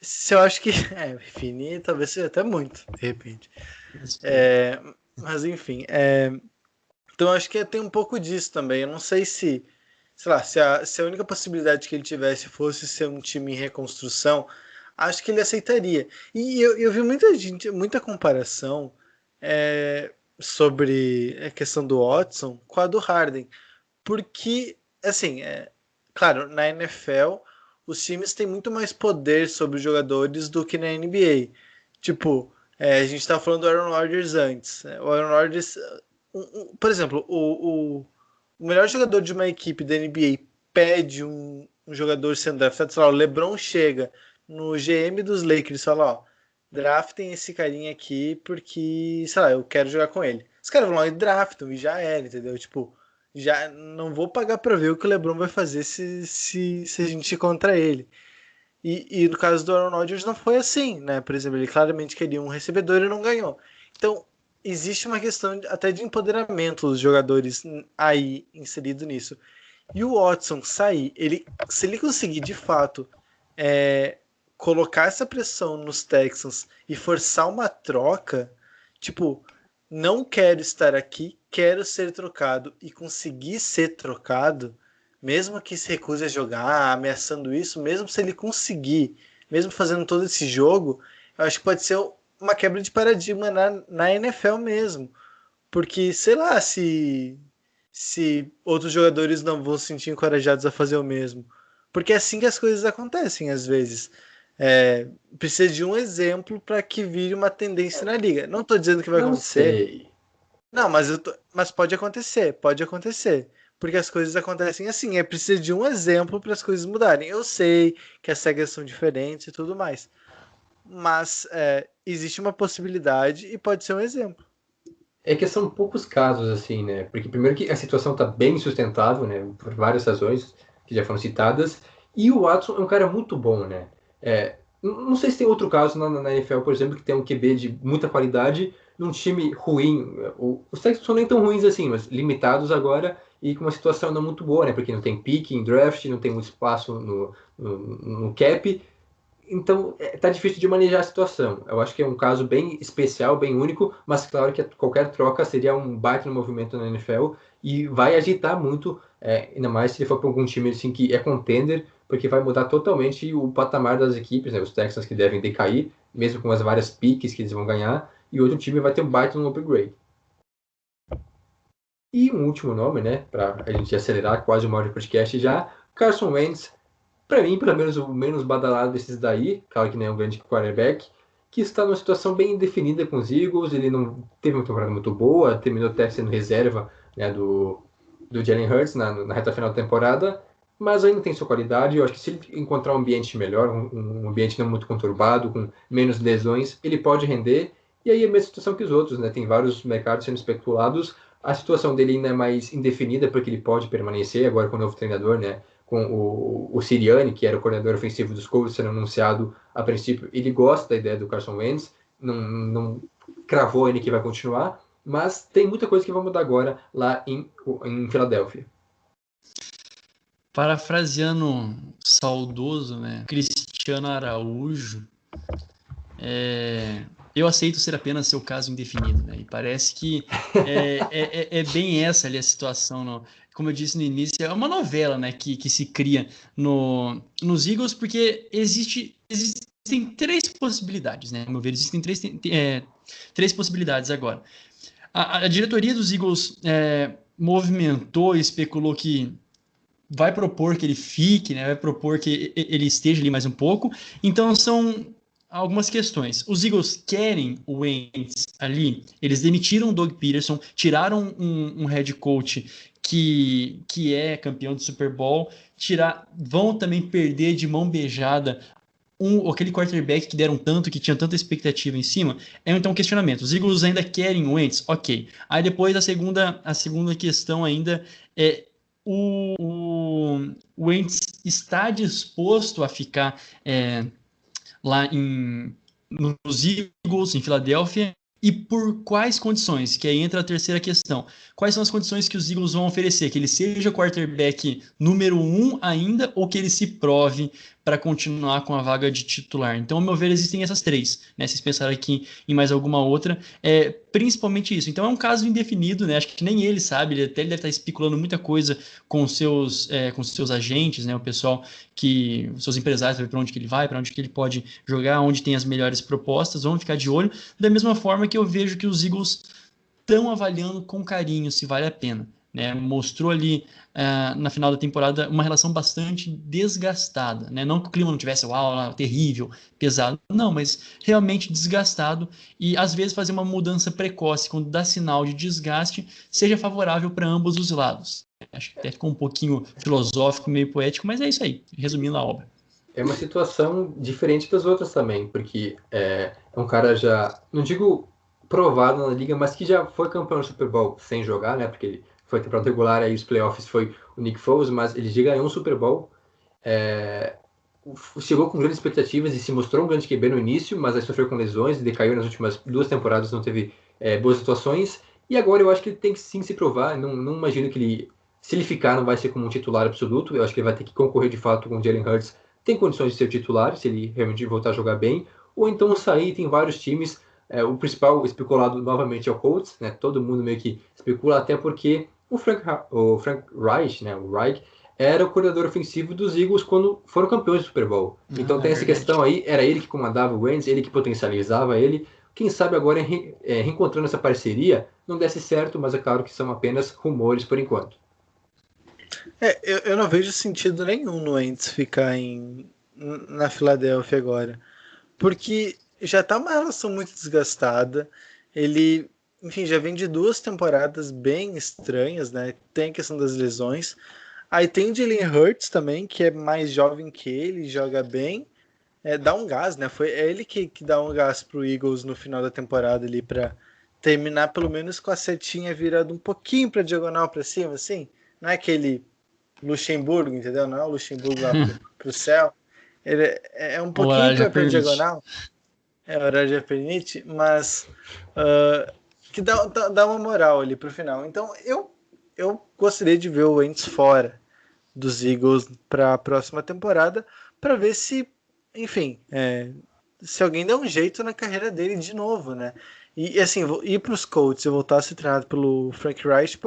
B: Se eu acho que. Fini talvez seja até muito, de repente.
C: respeito.
B: Mas enfim. Então eu acho que tem um pouco disso também. Eu não sei se. Sei lá, se a única possibilidade que ele tivesse fosse ser um time em reconstrução, acho que ele aceitaria. E eu vi muita comparação sobre a questão do Watson com a do Harden. Porque, assim, claro, na NFL, os times têm muito mais poder sobre os jogadores do que na NBA. Tipo, a gente estava falando do Aaron Rodgers antes. O Aaron Rodgers, por exemplo, o melhor jogador de uma equipe da NBA pede um jogador sendo draftado, sei lá, o LeBron chega no GM dos Lakers e fala, ó, draftem esse carinha aqui porque, sei lá, eu quero jogar com ele. Os caras vão lá e draftam e já era, entendeu? Tipo, já não vou pagar para ver o que o LeBron vai fazer se a gente ir contra ele. E no caso do Aaron Rodgers não foi assim, né? Por exemplo, ele claramente queria um recebedor e não ganhou. Então, existe uma questão até de empoderamento dos jogadores aí inserido nisso. E o Watson sair, se ele conseguir de fato colocar essa pressão nos Texans e forçar uma troca, tipo, não quero estar aqui, quero ser trocado e conseguir ser trocado, mesmo que se recuse a jogar, ameaçando isso, mesmo se ele conseguir, mesmo fazendo todo esse jogo, eu acho que pode ser uma quebra de paradigma na NFL mesmo. Porque, sei lá, se outros jogadores não vão se sentir encorajados a fazer o mesmo. Porque é assim que as coisas acontecem, às vezes. Precisa de um exemplo para que vire uma tendência na liga. Não estou dizendo que vai
A: Não
B: acontecer.
A: sei.
B: Não, mas pode acontecer, pode acontecer. Porque as coisas acontecem assim. É preciso de um exemplo para as coisas mudarem. Eu sei que as regras são diferentes e tudo mais. Mas existe uma possibilidade e pode ser um exemplo.
A: É que são poucos casos, assim, né? Porque primeiro que a situação tá bem insustentável, né? Por várias razões que já foram citadas. E o Watson é um cara muito bom, né? Não sei se tem outro caso na NFL, por exemplo, que tem um QB de muita qualidade num time ruim. Os Texans são nem tão ruins assim, mas limitados agora e com uma situação não muito boa, né? Porque não tem pick em draft, não tem muito espaço no cap. Então, tá difícil de manejar a situação. Eu acho que é um caso bem especial, bem único, mas claro que qualquer troca seria um baita no movimento na NFL e vai agitar muito, ainda mais se ele for para algum time assim, que é contender, porque vai mudar totalmente o patamar das equipes, né? Os Texans que devem decair, mesmo com as várias piques que eles vão ganhar, e outro time vai ter um baita no upgrade. E um último nome, né, para a gente acelerar quase uma hora de podcast já, Carson Wentz. Para mim, pelo menos o menos badalado desses daí, claro que não é um grande quarterback, que está numa situação bem indefinida com os Eagles. Ele não teve uma temporada muito boa, terminou até sendo reserva, né, do Jalen Hurts na reta final da temporada, mas ainda tem sua qualidade. Eu acho que se ele encontrar um ambiente melhor, um ambiente não muito conturbado, com menos lesões, ele pode render. E aí é a mesma situação que os outros, né? Tem vários mercados sendo especulados. A situação dele ainda é mais indefinida, porque ele pode permanecer agora com o novo treinador, né? Com o Sirianni, que era o coordenador ofensivo dos Colts, sendo anunciado a princípio. Ele gosta da ideia do Carson Wentz, não cravou ainda que vai continuar, mas tem muita coisa que vai mudar agora lá em Filadélfia.
C: Parafraseando saudoso, né, Cristiano Araújo, eu aceito ser apenas seu caso indefinido, né? E parece que é bem essa ali a situação, não? Como eu disse no início, é uma novela, né, que se cria nos Eagles, porque existem três possibilidades, né? Ao meu ver, existem três possibilidades agora. A diretoria dos Eagles movimentou e especulou que vai propor que ele fique, né? Vai propor que ele esteja ali mais um pouco. Então são algumas questões. Os Eagles querem o Wentz ali. Eles demitiram o Doug Peterson, tiraram um head coach que é campeão do Super Bowl, vão também perder de mão beijada aquele quarterback que deram tanto, que tinha tanta expectativa em cima. Então um questionamento. Os Eagles ainda querem o Wentz? Ok. Aí depois a segunda questão ainda é o Wentz está disposto a ficar lá nos Eagles, em Filadélfia, e por quais condições? Que aí entra a terceira questão. Quais são as condições que os Eagles vão oferecer? Que ele seja quarterback número 1 ainda, ou que ele se prove para continuar com a vaga de titular? Então, ao meu ver, existem essas três, né? Vocês pensaram aqui em mais alguma outra, principalmente isso. Então, é um caso indefinido, né? Acho que nem ele sabe, ele deve estar especulando muita coisa com seus agentes, né? O pessoal os seus empresários, para ver para onde que ele vai, para onde que ele pode jogar, onde tem as melhores propostas, vamos ficar de olho. Da mesma forma que eu vejo que os Eagles estão avaliando com carinho se vale a pena. Né? Mostrou ali na final da temporada uma relação bastante desgastada. Né? Não que o clima não tivesse terrível, pesado, não, mas realmente desgastado, e às vezes fazer uma mudança precoce quando dá sinal de desgaste seja favorável para ambos os lados. Acho que até ficou um pouquinho filosófico, meio poético, mas é isso aí, resumindo a obra.
A: É uma situação diferente das outras também, porque é um cara já, não digo provado na liga, mas que já foi campeão do Super Bowl sem jogar, né? Porque ele foi temporada regular, aí os playoffs foi o Nick Foles, mas ele já ganhou um Super Bowl. Chegou com grandes expectativas e se mostrou um grande QB no início, mas aí sofreu com lesões e decaiu nas últimas 2 temporadas, não teve boas situações. E agora eu acho que ele tem que sim se provar. Não imagino que ele, se ele ficar, não vai ser como um titular absoluto. Eu acho que ele vai ter que concorrer de fato com o Jalen Hurts. Tem condições de ser titular, se ele realmente voltar a jogar bem. Ou então sair, tem vários times. O principal especulado novamente é o Colts, né? Todo mundo meio que especula, até porque o Frank Reich, né? O Reich, era o coordenador ofensivo dos Eagles quando foram campeões do Super Bowl. Então tem essa questão aí, era ele que comandava o Wentz, ele que potencializava ele. Quem sabe agora, reencontrando essa parceria, não desse certo, mas é claro que são apenas rumores por enquanto.
B: Eu não vejo sentido nenhum no Wentz ficar na Filadélfia agora. Porque já tá uma relação muito desgastada. Ele, enfim, já vem de 2 temporadas bem estranhas, né? Tem a questão das lesões. Aí tem o Jalen Hurts também, que é mais jovem que ele, joga bem. Dá um gás, né? É ele que dá um gás pro Eagles no final da temporada ali pra terminar pelo menos com a setinha virada um pouquinho pra diagonal pra cima, assim. Não é aquele Luxemburgo, entendeu? Não é o Luxemburgo lá pro céu. Ele é um pouquinho pra diagonal. O horário já permite, mas que dá uma moral ali pro final. Então eu gostaria de ver o Wentz fora dos Eagles para a próxima temporada, para ver se, enfim, se alguém der um jeito na carreira dele de novo, né? E assim, ir para os Colts e voltar a ser treinado pelo Frank Reich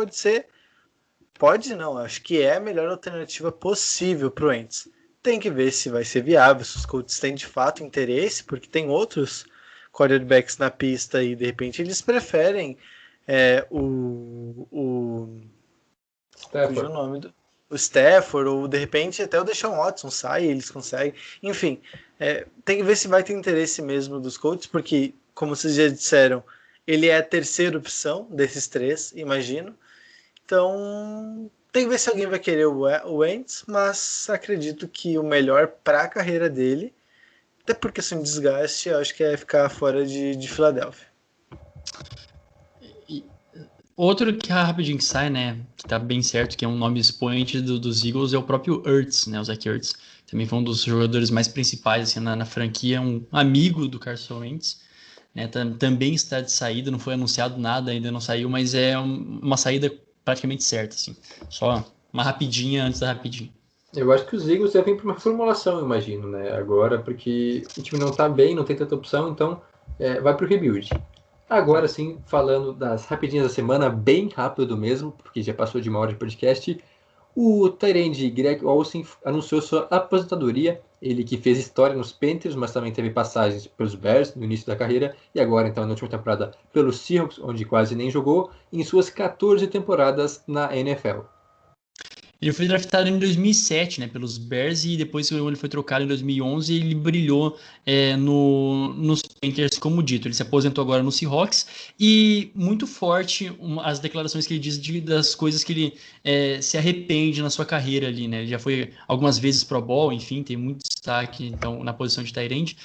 B: pode não, acho que é a melhor alternativa possível para o Wentz. Tem que ver se vai ser viável, se os Colts têm de fato interesse, porque tem outros quarterbacks na pista e de repente eles preferem o Stafford, ou de repente até o Deshaun Watson sai, eles conseguem. Enfim, tem que ver se vai ter interesse mesmo dos Colts, porque, como vocês já disseram, ele é a terceira opção desses 3, imagino. Então, tem que ver se alguém vai querer o Wentz, mas acredito que o melhor para a carreira dele, até porque assim, desgaste, eu acho que é ficar fora de Filadélfia.
C: Outro que rapidinho que sai, né, que tá bem certo, que é um nome expoente dos Eagles, é o próprio Ertz, né, o Zach Ertz. Também foi um dos jogadores mais principais assim, na franquia, um amigo do Carson Wentz. Né, também está de saída, não foi anunciado nada, ainda não saiu, mas é uma saída praticamente certa, assim. Só uma rapidinha antes da rapidinha.
A: Eu acho que os Eagles devem para uma formulação, eu imagino, né, agora, porque o time não tá bem, não tem tanta opção, então vai pro rebuild. Agora sim, falando das rapidinhas da semana, bem rápido mesmo, porque já passou de 1 hora de podcast, o tight end Greg Olsen anunciou sua aposentadoria, ele que fez história nos Panthers, mas também teve passagens pelos Bears no início da carreira, e agora então na última temporada pelos Seahawks, onde quase nem jogou, em suas 14 temporadas na NFL.
C: Ele foi draftado em 2007, né, pelos Bears, e depois ele foi trocado em 2011 e ele brilhou nos Panthers, como dito. Ele se aposentou agora no Seahawks, e muito forte as declarações que ele diz das coisas que ele se arrepende na sua carreira ali, né? Ele já foi algumas vezes Pro Bowl, enfim, tem muito destaque então, na posição de tight end.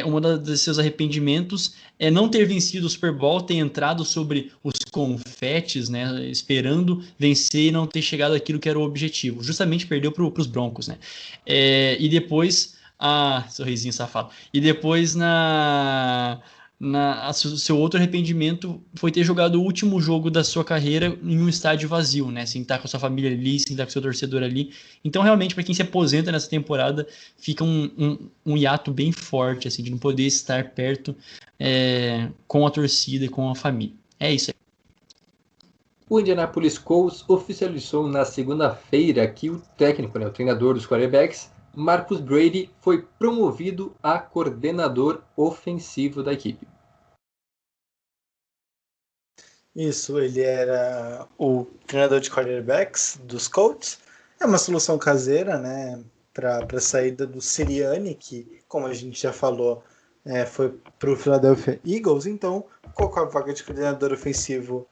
C: Um dos seus arrependimentos é não ter vencido o Super Bowl, ter entrado sobre os confetes, né, esperando vencer e não ter chegado àquilo que era o objetivo. Justamente perdeu para os Broncos, né? E depois, sorrisinho safado. E depois seu outro arrependimento foi ter jogado o último jogo da sua carreira em um estádio vazio, né? Sem estar com a sua família ali, sem estar com o seu torcedor ali. Então, realmente, para quem se aposenta nessa temporada, fica um hiato bem forte, assim, de não poder estar perto com a torcida e com a família. É isso aí.
A: O Indianapolis Colts oficializou na segunda-feira que o técnico, né, o treinador dos quarterbacks, Marcus Brady, foi promovido a coordenador ofensivo da equipe.
B: Isso, ele era o treinador de quarterbacks dos Colts. É uma solução caseira, né, para a saída do Sirianni, que, como a gente já falou, foi para o Philadelphia Eagles. Então, colocou a vaga de coordenador ofensivo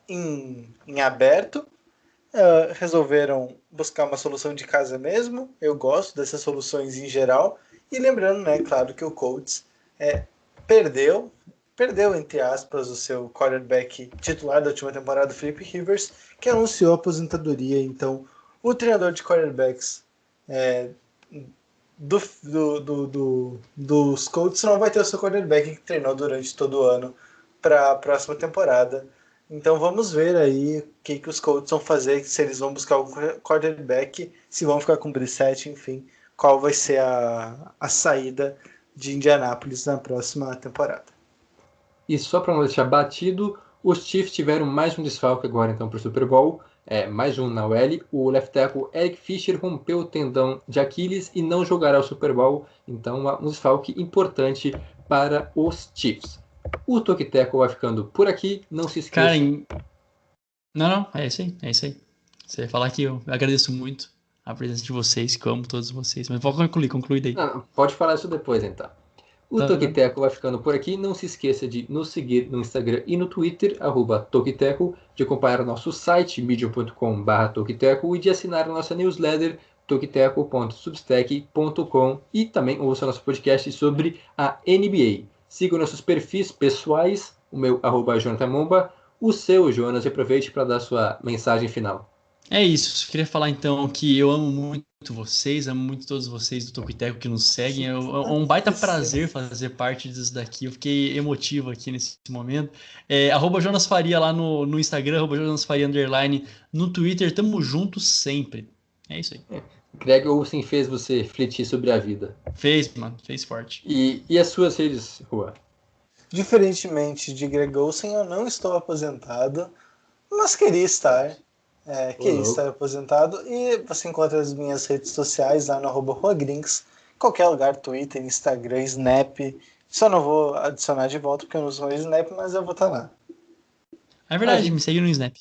B: em aberto. Resolveram buscar uma solução de casa mesmo. Eu gosto dessas soluções em geral. E lembrando, né, claro, que o Colts perdeu, entre aspas, o seu quarterback titular da última temporada, Philip Rivers, que anunciou a aposentadoria. Então, o treinador de quarterbacks dos Colts não vai ter o seu quarterback que treinou durante todo o ano para a próxima temporada. Então vamos ver aí o que os Colts vão fazer, se eles vão buscar o quarterback, se vão ficar com o Brissett, enfim, qual vai ser a saída de Indianápolis na próxima temporada.
A: E só para não deixar batido, os Chiefs tiveram mais um desfalque agora então para o Super Bowl. Mais um na OL. O left tackle Eric Fisher rompeu o tendão de Aquiles e não jogará o Super Bowl. Então um desfalque importante para os Chiefs. O Toque Teco vai ficando por aqui. Não se esqueça.
C: Não, é isso aí. Você vai falar que eu agradeço muito a presença de vocês, que eu amo todos vocês. Mas vou concluir daí.
A: Não, pode falar isso depois, então. O Toquiteco vai ficando por aqui. Não se esqueça de nos seguir no Instagram e no Twitter, @Toquiteco, de acompanhar o nosso site, medium.com/Toquiteco, e de assinar a nossa newsletter, toquiteco.substack.com, e também ouça nosso podcast sobre a NBA. Siga nossos perfis pessoais, o meu @Jonathan Momba, o seu, Jonas, e aproveite para dar sua mensagem final.
C: É isso, queria falar então que eu amo muito vocês, amo muito todos vocês do Toquiteco que nos seguem. É um baita prazer fazer parte disso daqui. Eu fiquei emotivo aqui nesse momento. @Jonas Faria lá no Instagram, @Jonas Faria _ no Twitter. Tamo junto sempre. É isso aí.
A: Greg Olsen fez você refletir sobre a vida.
C: Fez, mano, fez forte.
A: E as suas redes, Rua?
B: Diferentemente de Greg Olsen, eu não estou aposentado, mas queria estar. Queria estar aposentado. E você encontra as minhas redes sociais lá no @RuaGrinks, qualquer lugar, Twitter, Instagram, Snap. Só não vou adicionar de volta porque eu não uso o Snap, mas eu vou estar lá.
C: É verdade, me segue no Snap.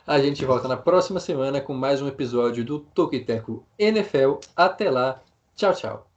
A: A gente volta na próxima semana com mais um episódio do Toquiteco NFL. Até lá, tchau, tchau.